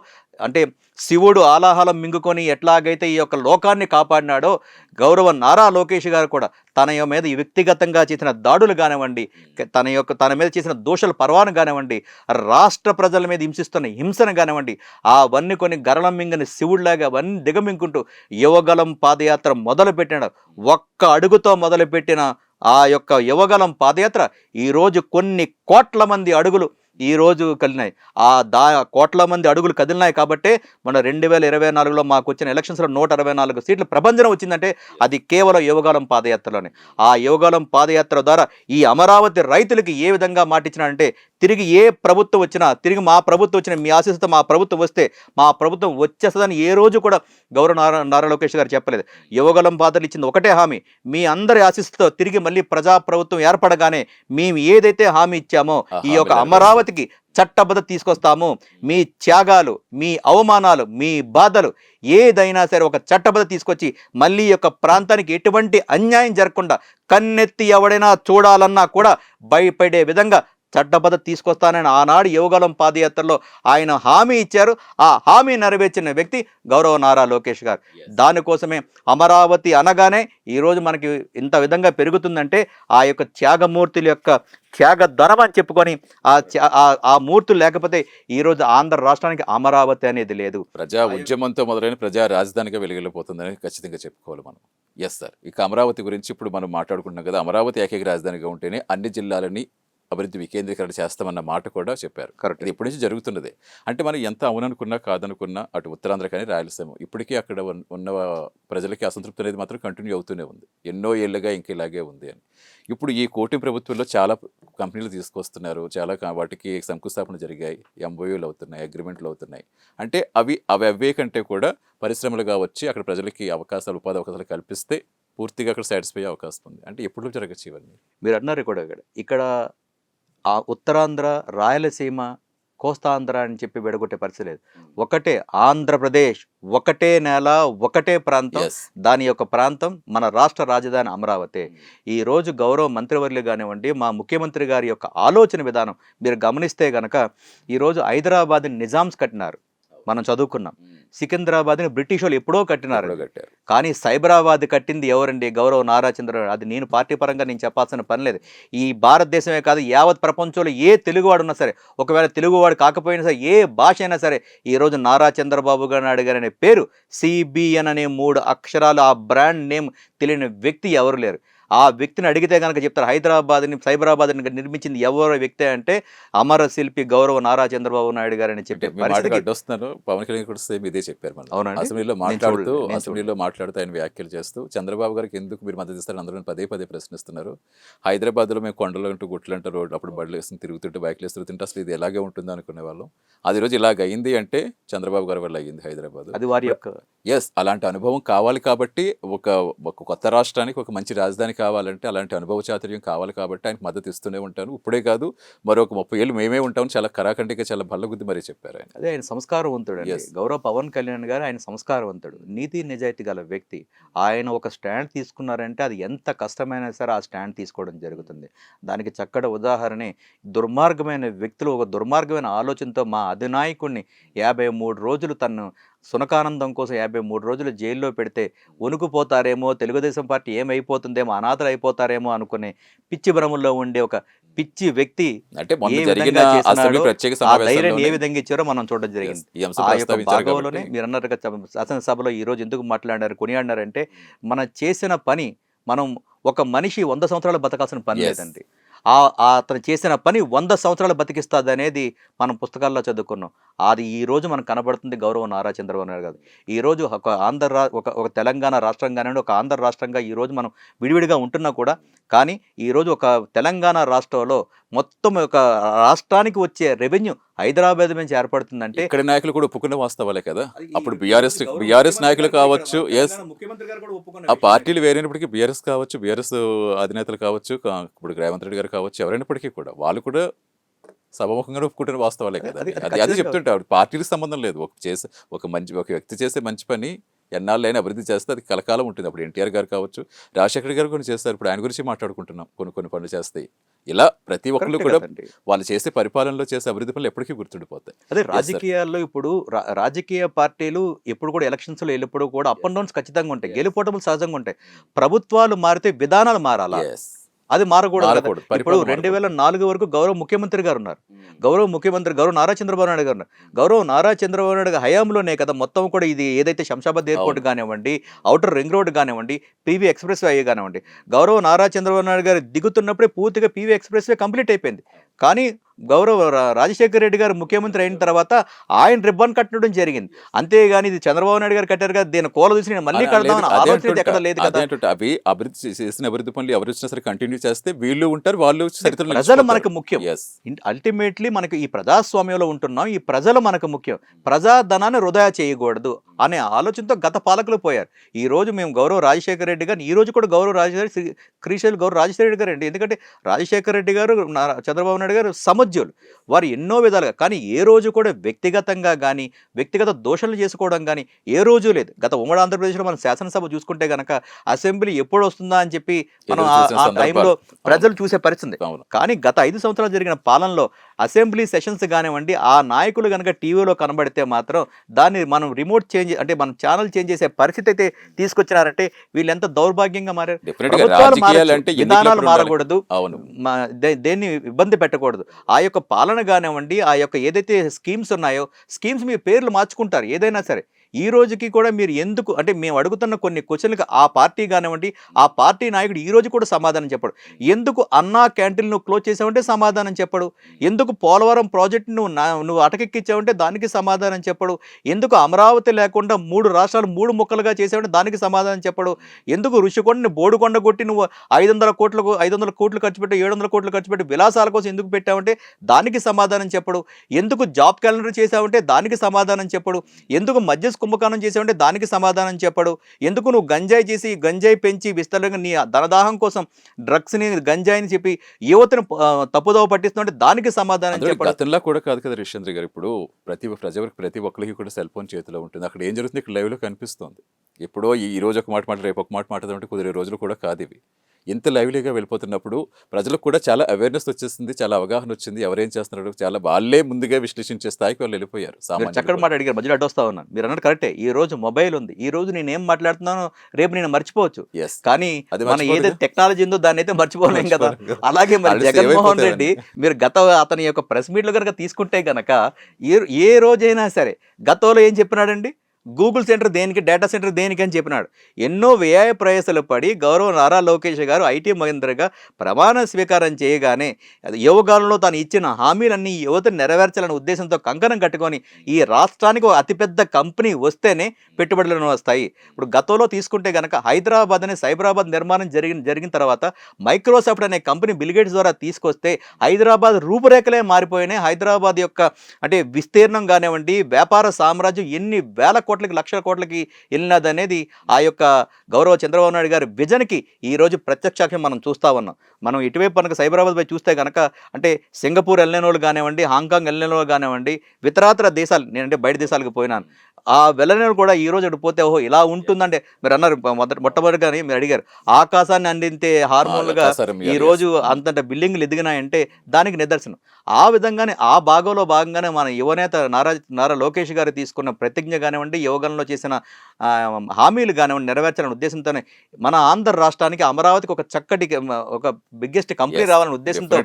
అంటే శివుడు ఆలాహలం మింగుకొని ఎట్లాగైతే ఈ యొక్క లోకాన్ని కాపాడినాడో, గౌరవ నారా లోకేష్ గారు కూడా తన మీద వ్యక్తిగతంగా చేసిన దాడులు కానివ్వండి, తన మీద చేసిన దోషాల పర్వాను కానివ్వండి, రాష్ట్ర ప్రజల మీద హింసిస్తున్న హింసను కానివ్వండి, అవన్నీ కొన్ని గరళం మింగని శివుడిలాగా అవన్నీ దిగమింగుకుంటూ యువగలం పాదయాత్ర మొదలుపెట్టినాడు. ఒక్క అడుగుతో మొదలుపెట్టిన ఆ యొక్క యువగలం పాదయాత్ర ఈరోజు కొన్ని కోట్ల మంది అడుగులు ఈరోజు కదిలినాయి. కోట్ల మంది అడుగులు కదిలినాయి కాబట్టే మన 2024లో మాకు వచ్చిన ఎలక్షన్స్లో 164 సీట్ల ప్రభంజనం వచ్చిందంటే అది కేవలం యువగలం పాదయాత్రలోనే. ఆ యువగలం పాదయాత్ర ద్వారా ఈ అమరావతి రైతులకి ఏ విధంగా మాటిచ్చినాడంటే, తిరిగి ఏ ప్రభుత్వం వచ్చినా, తిరిగి మా ప్రభుత్వం వచ్చిన మీ ఆశీస్సుతో మా ప్రభుత్వం వస్తే మా ప్రభుత్వం వచ్చేస్తుందని ఏ రోజు కూడా గౌరవ నారా లోకేష్ గారు చెప్పలేదు. యువగలం పాత్రలు ఇచ్చింది ఒకటే హామీ, మీ అందరి ఆశీస్సుతో తిరిగి మళ్ళీ ప్రజా ప్రభుత్వం ఏర్పడగానే మేము ఏదైతే హామీ ఇచ్చామో ఈ యొక్క అమరావతికి చట్టబద్ధత తీసుకొస్తాము. మీ త్యాగాలు, మీ అవమానాలు, మీ బాధలు ఏదైనా సరే ఒక చట్టబద్ధత తీసుకొచ్చి మళ్ళీ ఈ యొక్క ప్రాంతానికి ఎటువంటి అన్యాయం జరగకుండా కన్నెత్తి ఎవడైనా చూడాలన్నా కూడా భయపడే విధంగా చట్టబద్ధత తీసుకొస్తానని ఆనాడు యువగలం పాదయాత్రలో ఆయన హామీ ఇచ్చారు. ఆ హామీ నెరవేర్చిన వ్యక్తి గౌరవ నారా లోకేష్ గారు. దానికోసమే అమరావతి అనగానే ఈరోజు మనకి ఇంత విధంగా పెరుగుతుందంటే ఆ యొక్క త్యాగమూర్తుల యొక్క త్యాగధనం అని చెప్పుకొని ఆ మూర్తులు లేకపోతే ఈరోజు ఆంధ్ర రాష్ట్రానికి అమరావతి అనేది లేదు. ప్రజా ఉద్యమంతో మొదలైన ప్రజా రాజధానిగా వెలుగెళ్ళిపోతుందని ఖచ్చితంగా చెప్పుకోవాలి మనం. ఎస్ సార్, ఇక అమరావతి గురించి ఇప్పుడు మనం మాట్లాడుకుంటున్నాం కదా. అమరావతి ఏకైక రాజధానిగా ఉంటేనే అన్ని జిల్లాలని అభివృద్ధి వికేంద్రీకరణ చేస్తామన్న మాట కూడా చెప్పారు. కరెక్ట్. ఇది ఇప్పటి నుంచి జరుగుతున్నదే. అంటే మనం ఎంత అవుననుకున్నా కాదనుకున్నా అటు ఉత్తరాంధ్ర కానీ రాయలసీమ ఇప్పటికీ అక్కడ ఉన్న ప్రజలకి అసంతృప్తి అనేది మాత్రం కంటిన్యూ అవుతూనే ఉంది. ఎన్నో ఏళ్ళుగా ఇంక ఇలాగే ఉంది అని. ఇప్పుడు ఈ కూటమి ప్రభుత్వంలో చాలా కంపెనీలు తీసుకొస్తున్నారు, చాలా వాటికి శంకుస్థాపన జరిగాయి, ఎంఓయూలు అవుతున్నాయి, అగ్రిమెంట్లు అవుతున్నాయి. అంటే అవే కంటే కూడా పరిశ్రమలుగా వచ్చి అక్కడ ప్రజలకి అవకాశాలు, ఉపాధి అవకాశాలు కల్పిస్తే పూర్తిగా అక్కడ సాటిస్ఫై అయ్యే అవకాశం ఉంది. అంటే ఎప్పుడు జరగచ్చు ఇవన్నీ? మీరు అన్నారు కూడా ఇక్కడ ఆ ఉత్తరాంధ్ర, రాయలసీమ, కోస్తాంధ్ర అని చెప్పి విడగొట్టే పరిస్థితి లేదు. ఒకటే ఆంధ్రప్రదేశ్, ఒకటే నేల, ఒకటే ప్రాంతం. Yes. దాని యొక్క ప్రాంతం మన రాష్ట్ర రాజధాని అమరావతి. ఈ రోజు గౌరవ మంత్రివర్యులు కానివ్వండి, మా ముఖ్యమంత్రి గారి యొక్క ఆలోచన విధానం మీరు గమనిస్తే గనక ఈరోజు హైదరాబాద్ నిజామ్స్ కట్టినారు, మనం చదువుకున్నాం. సికింద్రాబాద్ని బ్రిటిష్ వాళ్ళు ఎప్పుడో కట్టినారు. కానీ సైబరాబాద్ కట్టింది ఎవరండి? గౌరవ నారా చంద్రబాబు. అది నేను పార్టీ పరంగా నేను చెప్పాల్సిన పని లేదు. ఈ భారతదేశమే కాదు, యావత్ ప్రపంచంలో ఏ తెలుగువాడు ఉన్నా సరే, ఒకవేళ తెలుగువాడు కాకపోయినా సరే, ఏ భాష అయినా సరే, ఈరోజు నారా చంద్రబాబు నాయుడు గారు అనే పేరు, సిబిఎన్ అనే 3 అక్షరాలు, ఆ బ్రాండ్ నేమ్ తెలియని వ్యక్తి ఎవరు లేరు. ఆ వ్యక్తిని అడిగితే కనుక చెప్తారు హైదరాబాద్ని, సైబరాబాద్ని నిర్మించింది ఎవరో వ్యక్తి అంటే అమర శిల్పి గౌరవ నారా చంద్రబాబు నాయుడు గారు అని చెప్పి అడ్డొస్తున్నారు. పవన్ కళ్యాణ్ కూడా సేమ్ ఇదే చెప్పారు. అసెంబ్లీలో మాట్లాడుతూ ఆయన వ్యాఖ్యలు చేస్తూ చంద్రబాబు గారికి ఎందుకు మీరు మద్దతు ఇస్తారని అందరూ పదే ప్రశ్నిస్తున్నారు. హైదరాబాద్లో మేము కొండలు అంటూ గుట్లు అంటూ రోడ్డు అప్పుడు బడులు వేసుకుని తిరుగుతుంటే, బైక్లు వేసి తిరుగుతుంటే అసలు ఇది ఎలాగే ఉంటుంది అనుకునే వాళ్ళం. అది రోజు ఇలాగ అయింది అంటే చంద్రబాబు గారి వల్ల అయ్యింది హైదరాబాద్. అది వారి యొక్క అలాంటి అనుభవం కావాలి కాబట్టి, ఒక కొత్త రాష్ట్రానికి ఒక మంచి రాజధాని కావాలంటే అలాంటి అనుభవ చాతుర్యం కావాలి కాబట్టి ఆయనకు మద్దతు ఇస్తూనే ఉంటాను. ఇప్పుడే కాదు, మరొక 30 ఏళ్ళు మేమే ఉంటామని చాలా కరాఖండిగా, చాలా బల్లగుద్ది మరీ చెప్పారు ఆయన. అదే ఆయన సంస్కారవంతుడు అండి. గౌరవ పవన్ కళ్యాణ్ గారు ఆయన సంస్కారవంతుడు, నీతి నిజాయితీ గల వ్యక్తి. ఆయన ఒక స్టాండ్ తీసుకున్నారంటే అది ఎంత కష్టమైనా సరే ఆ స్టాండ్ తీసుకోవడం జరుగుతుంది. దానికి చక్కటి ఉదాహరణే దుర్మార్గమైన వ్యక్తులు ఒక దుర్మార్గమైన ఆలోచనతో మా అధినాయకుడిని 53 రోజులు తను సునకానందం కోసం 53 రోజులు జైల్లో పెడితే వణుకుపోతారేమో, తెలుగుదేశం పార్టీ ఏమైపోతుందేమో, అనాథలు అయిపోతారేమో అనుకునే పిచ్చి భ్రమల్లో ఉండే ఒక పిచ్చి వ్యక్తి అంటే ఏ మొన్న జరిగిన విధంగా అసెంబ్లీ చేసినాడో, ప్రత్యేక ఆ ధైర్యాన్ని ఏ సమావేశంలోనే విధంగా ఇచ్చారో మనం చూడడం జరిగింది. ఈ అంశం ఆ యొక్క ప్రస్తావించారు భాగంలోనే కాబట్టి మీరు అన్నట్టుగా శాసనసభలో ఈ రోజు ఎందుకు మాట్లాడారు, కొనియాడినారంటే మనం చేసిన పని, మనం ఒక మనిషి 100 సంవత్సరాలు బతకాల్సిన పని Yes. లేదండి. అతను చేసిన పని 100 సంవత్సరాలు బతికిస్తుంది అనేది మనం పుస్తకాల్లో చదువుకున్నాం. అది ఈ రోజు మనకు కనబడుతుంది గౌరవం నారా చంద్రబాబు నాయుడు గారు. ఈ రోజు ఒక తెలంగాణ రాష్ట్రం కానివ్వండి, ఒక ఆంధ్ర రాష్ట్రంగా ఈ రోజు మనం విడివిడిగా ఉంటున్నా కూడా, కానీ ఈ రోజు ఒక తెలంగాణ రాష్ట్రంలో మొత్తం ఒక రాష్ట్రానికి వచ్చే రెవెన్యూ హైదరాబాద్ నుంచి ఏర్పడుతుందంటే ఇక్కడ నాయకులు కూడా ఒప్పుకున్న వాస్తవాలే కదా. అప్పుడు బీఆర్ఎస్ నాయకులు కావచ్చు, ఎస్ ముఖ్యమంత్రి గారు కూడా ఒప్పుకున్న ఆ పార్టీలు వేరైనప్పటికీ బీఆర్ఎస్ కావచ్చు, బీఆర్ఎస్ అధినేతలు కావచ్చు, ఇప్పుడు రేవంత్ రెడ్డి గారు కావచ్చు, ఎవరైనప్పటికీ కూడా వాళ్ళు కూడా సభముఖంగా ఒప్పుకుంటున్న వాస్తవాలే కదా. అదే చెప్తుంటే ఆవిడ పార్టీలకు సంబంధం లేదు. ఒక వ్యక్తి చేసే మంచి పని ఎన్నాళ్ళైనా అభివృద్ధి చేస్తే అది కలకాలం ఉంటుంది. అప్పుడు ఎన్టీఆర్ గారు కావచ్చు, రాజశేఖర్ గారు కొన్ని చేస్తారు. ఇప్పుడు ఆయన గురించి మాట్లాడుకుంటున్నాం. కొన్ని పనులు చేస్తాయి. ఇలా ప్రతి ఒక్కళ్ళు కూడా వాళ్ళు చేసే పరిపాలనలో చేసే అభివృద్ధి పనులు ఎప్పటికీ గుర్తుండిపోతాయి. అదే రాజకీయాల్లో ఇప్పుడు రాజకీయ పార్టీలు ఎప్పుడు కూడా ఎలక్షన్స్ లో వెళ్ళినప్పుడు కూడా అప్ అండ్ డౌన్స్ ఖచ్చితంగా ఉంటాయి, గెలుపోవటములు సహజంగా ఉంటాయి. ప్రభుత్వాలు మారితే విధానాలు మారాలా, అది మారకూడదు కదా. ఇప్పుడు 2004 వరకు గౌరవ ముఖ్యమంత్రి గారు ఉన్నారు. గౌరవ నారా చంద్రబాబు నాయుడు గారు ఉన్నారు. గౌరవ నారా చంద్రబాబు నాయుడు గారి హయాంలోనే కదా మొత్తం కూడా ఇది ఏదైతే శంషాబాద్ ఎయిర్పోర్ట్ కానివ్వండి, ఔటర్ రింగ్ రోడ్ కానివ్వండి, పీవీ ఎక్స్ప్రెస్ వే కానివ్వండి, గౌరవ నారా చంద్రబాబు నాయుడు గారు దిగుతున్నప్పుడే పూర్తిగా పీవీ ఎక్స్ప్రెస్ వే కంప్లీట్ అయిపోయింది. కానీ గౌరవ రాజశేఖర రెడ్డి గారు ముఖ్యమంత్రి అయిన తర్వాత ఆయన రిబ్బన్ కట్టడం జరిగింది. అంతేగాని ఇది చంద్రబాబు నాయుడు గారు కట్టారు కదా, దీన్ని కోల చూసి నేను మళ్ళీ కడదామని ఆలోచన ఎక్కడ లేదు కదా. అవి అభివృద్ధి చేసిన అభివృద్ధి పనులు ఎవరు వచ్చినా సరే కంటిన్యూ చేస్తే వీళ్ళు ఉంటారు, వాళ్ళు చరిత్రలో ప్రజలు మనకు ముఖ్యం. అల్టిమేట్లీ మనకు ఈ ప్రజాస్వామ్యంలో ఉంటున్నాం, ఈ ప్రజలు మనకు ముఖ్యం. ప్రజాధనాన్ని వృధా చేయకూడదు అనే ఆలోచనతో గత పాలకులు పోయారు. ఈ రోజు మేము గౌరవ రాజశేఖర రెడ్డి గారిని, ఈ రోజు కూడా గౌరవ క్రీశైలు గౌరవ రాజశేఖర రెడ్డి గారు అండి. ఎందుకంటే రాజశేఖర రెడ్డి గారు చంద్రబాబు నాయుడు గారు సమజ్యులు, వారు ఎన్నో విధాలుగా. కానీ ఏ రోజు కూడా వ్యక్తిగతంగా కానీ వ్యక్తిగత దోషాలు చేసుకోవడం కానీ ఏ రోజు లేదు. గత ఉమ్మడి ఆంధ్రప్రదేశ్లో మనం శాసనసభ చూసుకుంటే గనక అసెంబ్లీ ఎప్పుడు వస్తుందా అని చెప్పి మనం ఆ టైంలో ప్రజలు చూసే పరిస్థితి. కానీ గత 5 సంవత్సరాలు జరిగిన పాలనలో అసెంబ్లీ సెషన్స్ కానివ్వండి, ఆ నాయకులు కనుక టీవీలో కనబడితే మాత్రం దాన్ని మనం రిమోట్ చేంజ్ అంటే మనం ఛానల్ చేంజ్ చేసే పరిస్థితి అయితే తీసుకొచ్చినారంటే వీళ్ళు ఎంత దౌర్భాగ్యంగా మారారు. విధానాలు మారకూడదు, దేన్ని ఇబ్బంది పెట్టకూడదు. ఆ యొక్క పాలన కానివ్వండి, ఆ యొక్క ఏదైతే స్కీమ్స్ ఉన్నాయో స్కీమ్స్ మీ పేర్లు మార్చుకుంటారు ఏదైనా సరే. ఈ రోజుకి కూడా మీరు ఎందుకు అంటే మేము అడుగుతున్న కొన్ని క్వశ్చన్లకు ఆ పార్టీ కానివ్వండి, ఆ పార్టీ నాయకుడు ఈ రోజు కూడా సమాధానం చెప్పడు. ఎందుకు అన్నా క్యాంటీన్ నువ్వు క్లోజ్ చేసావంటే సమాధానం చెప్పడు. ఎందుకు పోలవరం ప్రాజెక్టు నువ్వు అటకెక్కించావంటే దానికి సమాధానం చెప్పడు. ఎందుకు అమరావతి లేకుండా 3 రాష్ట్రాలు 3 ముక్కలుగా చేసావంటే దానికి సమాధానం చెప్పడు. ఎందుకు ఋషికొండని బోడుకొండ కొట్టి నువ్వు 500 కోట్లు ఖర్చు పెట్టి 700 కోట్లు ఖర్చు పెట్టి విలాసాల కోసం ఎందుకు పెట్టావంటే దానికి సమాధానం చెప్పడు. ఎందుకు జాబ్ క్యాలెండర్ చేసావంటే దానికి సమాధానం చెప్పడు. ఎందుకు మధ్య కుంభకోణం చేసావంటే దానికి సమాధానం చెప్పడు. ఎందుకు నువ్వు గంజాయి పెంచి విస్తరంగా నీ ధనదాహం కోసం డ్రగ్స్ని గంజాయిని చెప్పి యువతను తప్పుదోవ పట్టిస్తుంటే దానికి సమాధానం చెప్పడు. గతంలో కూడా కాదు కదా రిషేంద్ర గారు. ఇప్పుడు ప్రతి ఒక్కరికి కూడా సెల్ ఫోన్ చేతిలో ఉంటుంది. అక్కడ ఏం జరుగుతుంది ఇక్కడ లైవ్లో కనిపిస్తుంది. ఎప్పుడో ఈ రోజు ఒక మాట రేపు ఒక మాట మాట్లాడుతుంటే కుదిరే రోజులు కూడా కాదు ఇవి. ఇంత లైవ్లీగా వెళ్ళిపోతున్నప్పుడు ప్రజలకు కూడా చాలా అవేర్నెస్ వచ్చేసింది, చాలా అవగాహన వచ్చింది. ఎవరేం చేస్తున్నారు చాలా వాళ్ళే ముందుగా విశ్లేషించే స్థాయికి వాళ్ళు వెళ్ళిపోయారు. చక్కటి మాట అడిగారు, మధ్యలో అడ్డొస్తా ఉన్నాను. మీరు అన్నట్టు కరెక్టే. ఈ రోజు మొబైల్ ఉంది, ఈ రోజు నేను ఏం మాట్లాడుతున్నానో రేపు నేను మర్చిపోవచ్చు. కానీ మనం ఏదైతే టెక్నాలజీ ఉందో దాన్ని అయితే మర్చిపోలేం కదా. అలాగే మరి జగన్మోహన్ రెడ్డి మీరు అతని యొక్క ప్రెస్ మీట్లు కనుక తీసుకుంటే గనక ఏ రోజైనా సరే గతంలో ఏం చెప్పినాడండి, గూగుల్ సెంటర్ దేనికి, డేటా సెంటర్ దేనికి అని చెప్పినాడు. ఎన్నో వ్యయ ప్రయాసాలు పడి గౌరవ నారా లోకేష్ గారు ఐటీ మహేంద్రగా ప్రమాణ స్వీకారం చేయగానే యువకాలంలో తాను ఇచ్చిన హామీలన్నీ యువతను నెరవేర్చాలనే ఉద్దేశంతో కంకణం కట్టుకొని ఈ రాష్ట్రానికి ఒక అతిపెద్ద కంపెనీ వస్తేనే పెట్టుబడులను వస్తాయి. ఇప్పుడు గతంలో తీసుకుంటే కనుక హైదరాబాద్ అనే సైబరాబాద్ నిర్మాణం జరిగిన తర్వాత మైక్రోసాఫ్ట్ అనే కంపెనీ బిల్గేట్స్ ద్వారా తీసుకొస్తే హైదరాబాద్ రూపురేఖలే మారిపోయినాయి. హైదరాబాద్ యొక్క అంటే విస్తీర్ణం కానివ్వండి, వ్యాపార సామ్రాజ్యం ఎన్ని వేల కోట్లకి లక్షల కోట్లకి వెళ్ళినదనేది ఆ యొక్క గౌరవ చంద్రబాబు నాయుడు గారి విజన్కి ఈరోజు ప్రత్యక్షాక్షం మనం చూస్తూ ఉన్నాం. మనం ఇటువైపు కనుక సైబరాబాద్ పై చూస్తే కనుక అంటే సింగపూర్ వెళ్ళిన వాళ్ళు కానివ్వండి, హాంకాంగ్ వెళ్ళిన వాళ్ళు కానివ్వండి, ఇతరాతర దేశాలు, నేనంటే బయట దేశాలకు పోయినాను, ఆ వెళ్ళని కూడా ఈ రోజు అటు పోతే ఓహో ఇలా ఉంటుందంటే మీరు అన్నారు మొట్టమొదటిగానే మీరు అడిగారు ఆకాశాన్ని అందింతే హార్మోన్లుగా ఈ రోజు అంతట బిల్డింగ్లు ఎదిగినాయంటే దానికి నిదర్శనం. ఆ విధంగానే ఆ భాగంలో భాగంగానే మన యువనేత నారా లోకేష్ గారు తీసుకున్న ప్రతిజ్ఞ కానివ్వండి, యువగణంలో చేసిన హామీలు కానివ్వండి నెరవేర్చాలనే ఉద్దేశంతోనే మన ఆంధ్ర రాష్ట్రానికి అమరావతికి ఒక చక్కటి ఒక బిగ్గెస్ట్ కంపెనీ రావాలనే ఉద్దేశంతో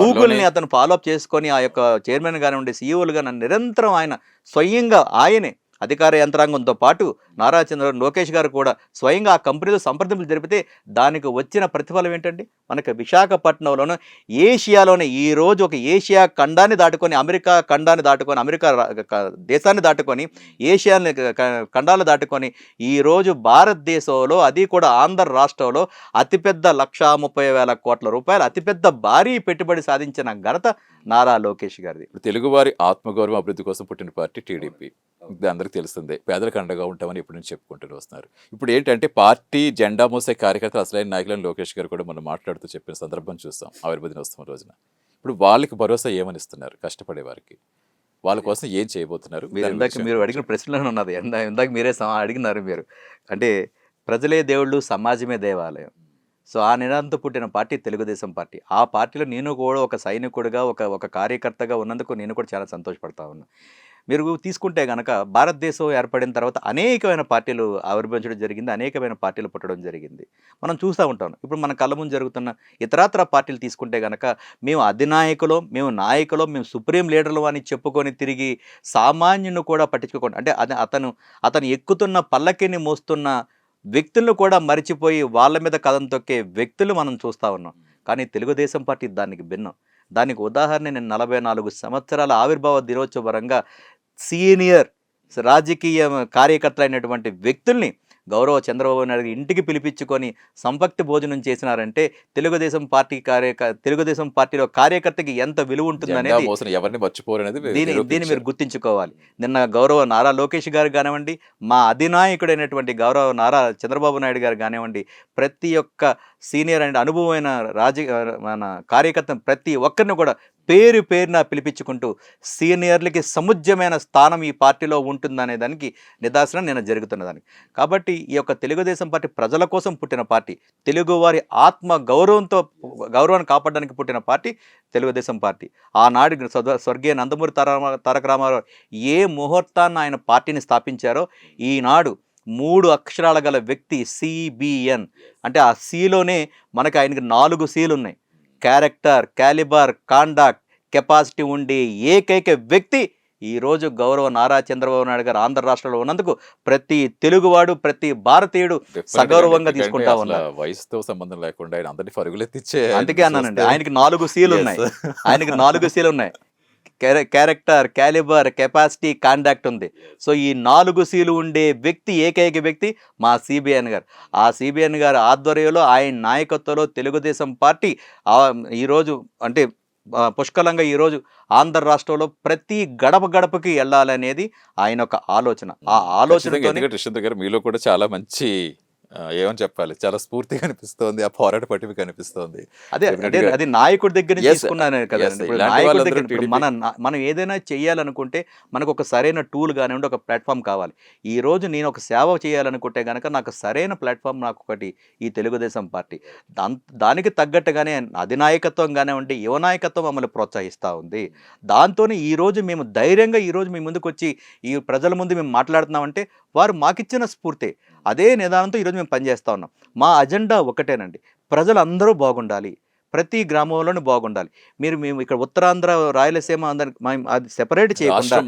గూగుల్ని అతను ఫాలోఅప్ చేసుకొని ఆ యొక్క చైర్మన్ కానివ్వండి, సీఈఓలు కానీ నిరంతరం ఆయన స్వయంగా ఆయనే అధికార యంత్రాంగంతో పాటు లోకేష్ గారు కూడా స్వయంగా ఆ కంపెనీలో సంప్రదింపులు జరిపితే దానికి వచ్చిన ప్రతిఫలం ఏంటండి? మనకి విశాఖపట్నంలోనూ ఏషియాలోనే ఈరోజు ఒక ఏషియా ఖండాన్ని దాటుకొని అమెరికా ఖండాన్ని దాటుకొని అమెరికా దేశాన్ని దాటుకొని ఏషియాని ఖండాలు దాటుకొని ఈరోజు భారతదేశంలో అది కూడా ఆంధ్ర రాష్ట్రంలో అతిపెద్ద 1,30,000 కోట్ల రూపాయలు అతిపెద్ద భారీ పెట్టుబడి సాధించిన ఘనత నారా లోకేష్ గారిది. తెలుగువారి ఆత్మగౌరవం అభివృద్ధి కోసం పుట్టిన పార్టీ టీడీపీ. ఇది అందరికీ తెలిసిందే. పేదలకు అండగా ఉంటామని ఎప్పటి నుంచి చెప్పుకుంటూ వస్తున్నారు. ఇప్పుడు ఏంటంటే పార్టీ జెండా మోసే కార్యకర్తలు అసలైన నాయకులను లోకేష్ గారు కూడా మనం మాట్లాడుతూ చెప్పిన సందర్భం చూస్తాం ఆవిర్భ దినోత్సవం రోజున. ఇప్పుడు వాళ్ళకి భరోసా ఏమని ఇస్తున్నారు? కష్టపడే వారికి వాళ్ళ కోసం ఏం చేయబోతున్నారు? మీరు అడిగిన ప్రశ్నలోనే ఉన్నది. ఇందాక మీరే అడిగినారు మీరు. అంటే ప్రజలే దేవుళ్ళు, సమాజమే దేవాలయం. సో ఆ నినాదంతో పుట్టిన పార్టీ తెలుగుదేశం పార్టీ. ఆ పార్టీలో నేను కూడా ఒక సైనికుడిగా ఒక కార్యకర్తగా ఉన్నందుకు నేను కూడా చాలా సంతోషపడతా ఉన్నా. మీరు తీసుకుంటే కనుక భారతదేశం ఏర్పడిన తర్వాత అనేకమైన పార్టీలు ఆవిర్భవించడం జరిగింది, అనేకమైన పార్టీలు పుట్టడం జరిగింది. మనం చూస్తూ ఉంటాం. ఇప్పుడు మన కళ్ళ ముందు జరుగుతున్న ఇతరాతర పార్టీలు తీసుకుంటే కనుక మేము అధినాయకులు, మేము నాయకులు, మేము సుప్రీం లీడర్లు అని చెప్పుకొని తిరిగి సామాన్యుని కూడా పట్టించుకోకుండా అంటే అతను ఎక్కుతున్న పల్లకిని మోస్తున్న వ్యక్తులను కూడా మరిచిపోయి వాళ్ళ మీద కథం తొక్కే వ్యక్తులు మనం చూస్తూ ఉన్నాం. కానీ తెలుగుదేశం పార్టీ దానికి భిన్నం. దానికి ఉదాహరణ నేను 44 సంవత్సరాల ఆవిర్భావ దినోత్సవరంగా సీనియర్ రాజకీయ కార్యకర్తలైనటువంటి వ్యక్తుల్ని గౌరవ చంద్రబాబు నాయుడు ఇంటికి పిలిపించుకొని సంపక్తి భోజనం చేసినారంటే తెలుగుదేశం పార్టీలో కార్యకర్తకి ఎంత విలువ ఉంటుందనేది దీన్ని మీరు గుర్తించుకోవాలి. నిన్న గౌరవ నారా లోకేష్ గారు కానివ్వండి, మా అధినాయకుడైనటువంటి గౌరవ నారా చంద్రబాబు నాయుడు గారు కానివ్వండి, ప్రతి ఒక్క సీనియర్ అండ్ అనుభవమైన మన కార్యకర్త ప్రతి ఒక్కరిని కూడా పేరున పిలిపించుకుంటూ సీనియర్లకి సముజ్యమైన స్థానం ఈ పార్టీలో ఉంటుందనే దానికి నిదర్శనం నేను జరుగుతున్నదానికి. కాబట్టి ఈ యొక్క తెలుగుదేశం పార్టీ ప్రజల కోసం పుట్టిన పార్టీ, తెలుగువారి గౌరవాన్ని కాపాడడానికి పుట్టిన పార్టీ తెలుగుదేశం పార్టీ. ఆనాడు స్వర్గీయ నందమూరి తారక రామారావు ఏ ముహూర్తాన్ని ఆయన పార్టీని స్థాపించారో ఈనాడు 3 అక్షరాల గల వ్యక్తి CBN అంటే ఆ సీలోనే మనకి ఆయనకి 4 సీలు ఉన్నాయి. క్యారెక్టర్, క్యాలిబర్, కాండక్ట్, కెపాసిటీ ఉండే ఏకైక వ్యక్తి ఈరోజు గౌరవ నారా చంద్రబాబు నాయుడు గారు ఆంధ్ర రాష్ట్రంలో ఉన్నందుకు ప్రతి తెలుగువాడు, ప్రతి భారతీయుడు సగౌరవంగా తీసుకుంటా ఉన్నారు. వయసుతో సంబంధం లేకుండా ఆయన అందరినీ పరుగులెత్తిచ్చే. అందుకే అన్నానండి, ఆయనకి 4 సీలు ఉన్నాయి. క్యారెక్టర్, క్యాలిబర్, కెపాసిటీ, కాండాక్ట్ ఉంది. సో ఈ 4 సీలు ఉండే వ్యక్తి ఏకైక వ్యక్తి మా CBN గారు. ఆ CBN గారు ఆధ్వర్యంలో ఆయన నాయకత్వంలో తెలుగుదేశం పార్టీ ఈరోజు అంటే పుష్కలంగా ఈరోజు ఆంధ్ర రాష్ట్రంలో ప్రతి గడపకి వెళ్ళాలనేది ఆయన ఒక ఆలోచన. ఆ ఆలోచన కృష్ణ గారు మీలో కూడా చాలా మంచి ఏమని చెప్పాలి, చాలా స్ఫూర్తిగా అనిపిస్తోంది, ఆ పోరాట పటిమ కనిపిస్తోంది. అది నాయకుడి దగ్గర తీసుకున్నాను కదా. మనం ఏదైనా చెయ్యాలనుకుంటే మనకు ఒక సరైన టూల్ కానివ్వండి, ఒక ప్లాట్ఫామ్ కావాలి. ఈ రోజు నేను ఒక సేవ చేయాలనుకుంటే కనుక నాకు సరైన ప్లాట్ఫామ్ నాకు ఒకటి ఈ తెలుగుదేశం పార్టీ. దానికి తగ్గట్టుగానే అధినాయకత్వం కానివ్వండి, యువ నాయకత్వం మమ్మల్ని ప్రోత్సహిస్తూ ఉంది. దాంతో ఈరోజు మేము ధైర్యంగా ఈరోజు మీ ముందుకు వచ్చి ఈ ప్రజల ముందు మేము మాట్లాడుతున్నామంటే వారు మాకిచ్చిన స్ఫూర్తే. అదే నిదానంతో ఈరోజు మేము పనిచేస్తూ ఉన్నాం. మా అజెండా ఒకటేనండి, ప్రజలందరూ బాగుండాలి, ప్రతి గ్రామంలోనూ బాగుండాలి. మేము ఇక్కడ ఉత్తరాంధ్ర, రాయలసీమ అది సెపరేట్ చేయకుండా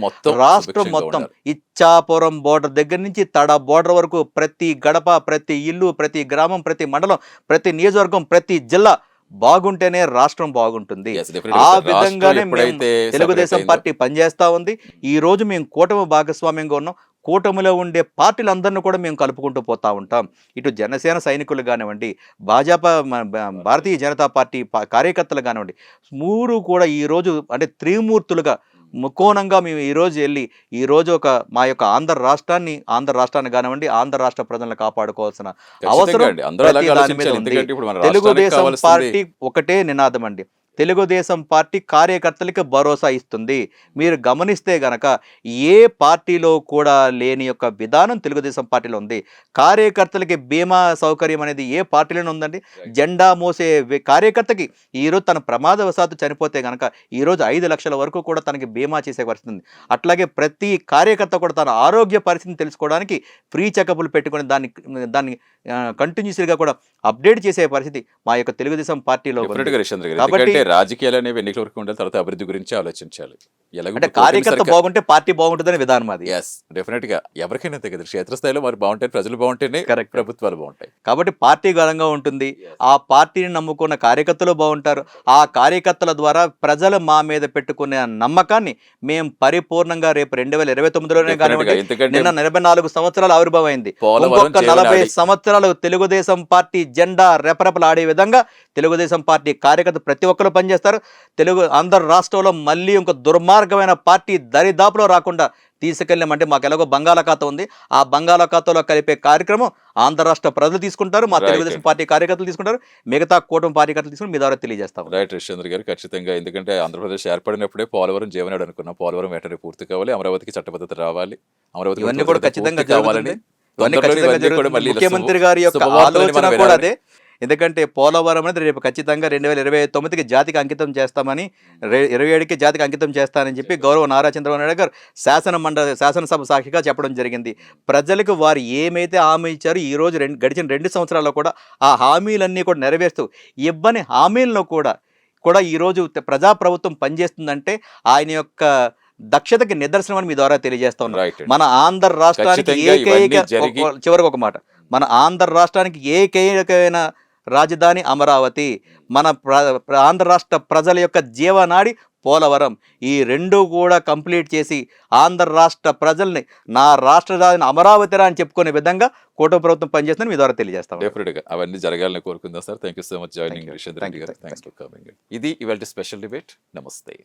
రాష్ట్రం మొత్తం ఇచ్చాపురం బోర్డర్ దగ్గర నుంచి తడ బోర్డర్ వరకు ప్రతి గడప, ప్రతి ఇల్లు, ప్రతి గ్రామం, ప్రతి మండలం, ప్రతి నియోజకవర్గం, ప్రతి జిల్లా బాగుంటేనే రాష్ట్రం బాగుంటుంది. ఆ విధంగానే తెలుగుదేశం పార్టీ పనిచేస్తూ ఉంది. ఈ రోజు మేము కూటమి భాగస్వామ్యంగా ఉన్నాం. కూటమిలో ఉండే పార్టీలందరినీ కూడా మేము కలుపుకుంటూ పోతూ ఉంటాం. ఇటు జనసేన సైనికులు కానివ్వండి, భారతీయ జనతా పార్టీ కార్యకర్తలు కానివ్వండి, 3 కూడా ఈరోజు అంటే త్రిమూర్తులుగా ముకోణంగా మేము ఈరోజు వెళ్ళి ఈరోజు మా యొక్క ఆంధ్ర రాష్ట్రాన్ని కానివ్వండి, ఆంధ్ర రాష్ట్ర ప్రజలను కాపాడుకోవాల్సిన అవసరం తెలుగుదేశం పార్టీ ఒకటే నినాదం అండి. తెలుగుదేశం పార్టీ కార్యకర్తలకి భరోసా ఇస్తుంది. మీరు గమనిస్తే గనక ఏ పార్టీలో కూడా లేని యొక్క విధానం తెలుగుదేశం పార్టీలో ఉంది. కార్యకర్తలకి బీమా సౌకర్యం అనేది ఏ పార్టీలోనే ఉందండి. జెండా మోసే కార్యకర్తకి ఈరోజు తన ప్రమాదవశాత్తు చనిపోతే గనక ఈరోజు 5 లక్షల వరకు కూడా తనకి బీమా చేసే పరిస్థితి ఉంది. అట్లాగే ప్రతి కార్యకర్త కూడా తన ఆరోగ్య పరిస్థితిని తెలుసుకోవడానికి ఫ్రీ చెకప్లు పెట్టుకుని దాన్ని కంటిన్యూస్గా కూడా అప్డేట్ చేసే పరిస్థితి మా యొక్క తెలుగుదేశం పార్టీలో ఉంది. డెఫినెట్గా రిషేంద్ర గారు, కాబట్టి ఎందుకంటే రాజకీయాలు అనేవి ఎన్నికల వరకు ఉండాలి, తర్వాత అభివృద్ధి గురించి ఆలోచించాలి. ఎలాగో అంటే ఇప్పుడు కూటమి కార్యకర్త సర్కార్- బాగుంటే పార్టీ బాగుంటుందని విధానం అది. ఎస్, డెఫినెట్ గా ఎవరికైనా అంతే కదా, క్షేత్రస్థాయిలో వారు బాగుంటే ప్రజలు బాగుంటేనే Correct. ప్రభుత్వాలు బాగుంటాయి. కాబట్టి పార్టీ బలంగా ఉంటుంది. ఆ పార్టీని నమ్ముకున్న కార్యకర్తలు బాగుంటారు. ఆ కార్యకర్తల ద్వారా ప్రజలు మా మీద పెట్టుకునే నమ్మకాన్ని మేము పరిపూర్ణంగా రేపు 2029లోనే కానివ్వండి, ఎందుకంటే నిన్న 44 సంవత్సరాలు ఆవిర్భావమైంది. పోలవరం ఇంకొక 40 జీవనాడి. సంవత్సరాలు తెలుగుదేశం పార్టీ జెండా రెపరెపలాడే విధంగా తెలుగుదేశం పార్టీ కార్యకర్త ప్రతి ఒక్కరు పనిచేస్తారు. ఆంధ్ర రాష్ట్రంలో మళ్ళీ ఇంకొక దుర్మార్గమైన పార్టీ దరిదాపులో రాకుండా తీసుకెళ్ళామంటే మాకు ఎలాగో బంగాళాఖాతం ఉంది. ఆ బంగాళాఖాతంలో కలిపే కార్యక్రమం ఆంధ్ర రాష్ట్ర ప్రజలు తీసుకుంటారు, మా Right. తెలుగుదేశం పార్టీ కార్యకర్తలు తీసుకుంటారు, మిగతా కూటమి కార్యకర్తలు తీసుకుని మీ ద్వారా తెలియజేస్తాం. రైట్ రిషేంద్ర గారు, ఖచ్చితంగా. ఎందుకంటే ఆంధ్రప్రదేశ్ ఏర్పడినప్పుడే పోలవరం జీవనాడు అనుకున్నాం. పోలవరం వెంటనే పూర్తి కావాలి, అమరావతికి చట్టబద్ధత రావాలి, అమరావతి ఇవన్నీ కూడా ఖచ్చితంగా కావాలని జరుగుతుంది. ఇవన్నీ ఖచ్చితంగా జరుగుతుంది. ముఖ్యమంత్రి గారి యొక్క ఆలోచన కూడా అదే. ఎందుకంటే పోలవరం అనేది రేపు ఖచ్చితంగా 2029కి జాతికి అంకితం చేస్తామని, 27కి జాతికి అంకితం చేస్తానని చెప్పి గౌరవ నారా చంద్రబాబు నాయుడు గారు శాసనసభ సాక్షిగా చెప్పడం జరిగింది. ప్రజలకు వారు ఏమైతే హామీ ఇచ్చారో ఈ రోజు గడిచిన 2 సంవత్సరాల్లో కూడా ఆ హామీలన్నీ కూడా నెరవేరుస్తూ ఇవ్వని హామీలను కూడా ఈరోజు ప్రజాప్రభుత్వం పనిచేస్తుందంటే ఆయన యొక్క దక్షతకి నిదర్శనం అని మీ ద్వారా తెలియజేస్తా ఉన్నాం. Right. మన ఆంధ్ర రాష్ట్రానికి ఖచ్చితంగా ఇవన్నీ జరిగి- చివరికి ఒక మాట, మన ఆంధ్ర రాష్ట్రానికి ఏకైకమైన రాజధాని అమరావతి, మన ఆంధ్ర రాష్ట్ర ప్రజల యొక్క జీవనాడి పోలవరం. ఈ 2 కూడా కంప్లీట్ చేసి ఆంధ్ర రాష్ట్ర ప్రజల్ని నా రాష్ట్ర రాజధాని అమరావతిరా అని చెప్పుకునే విధంగా కూటమి ప్రభుత్వం పనిచేస్తుందని మీ ద్వారా తెలియజేస్తాం. డెఫినెట్ గా అవన్నీ జరగాలని కోరుకుందాం sir. Thank you so much joining Thank you. Rishendra Thank Reddy you. గారు. Thanks for coming. ఇది ఇవాళ స్పెషల్ డిబేట్. నమస్తే.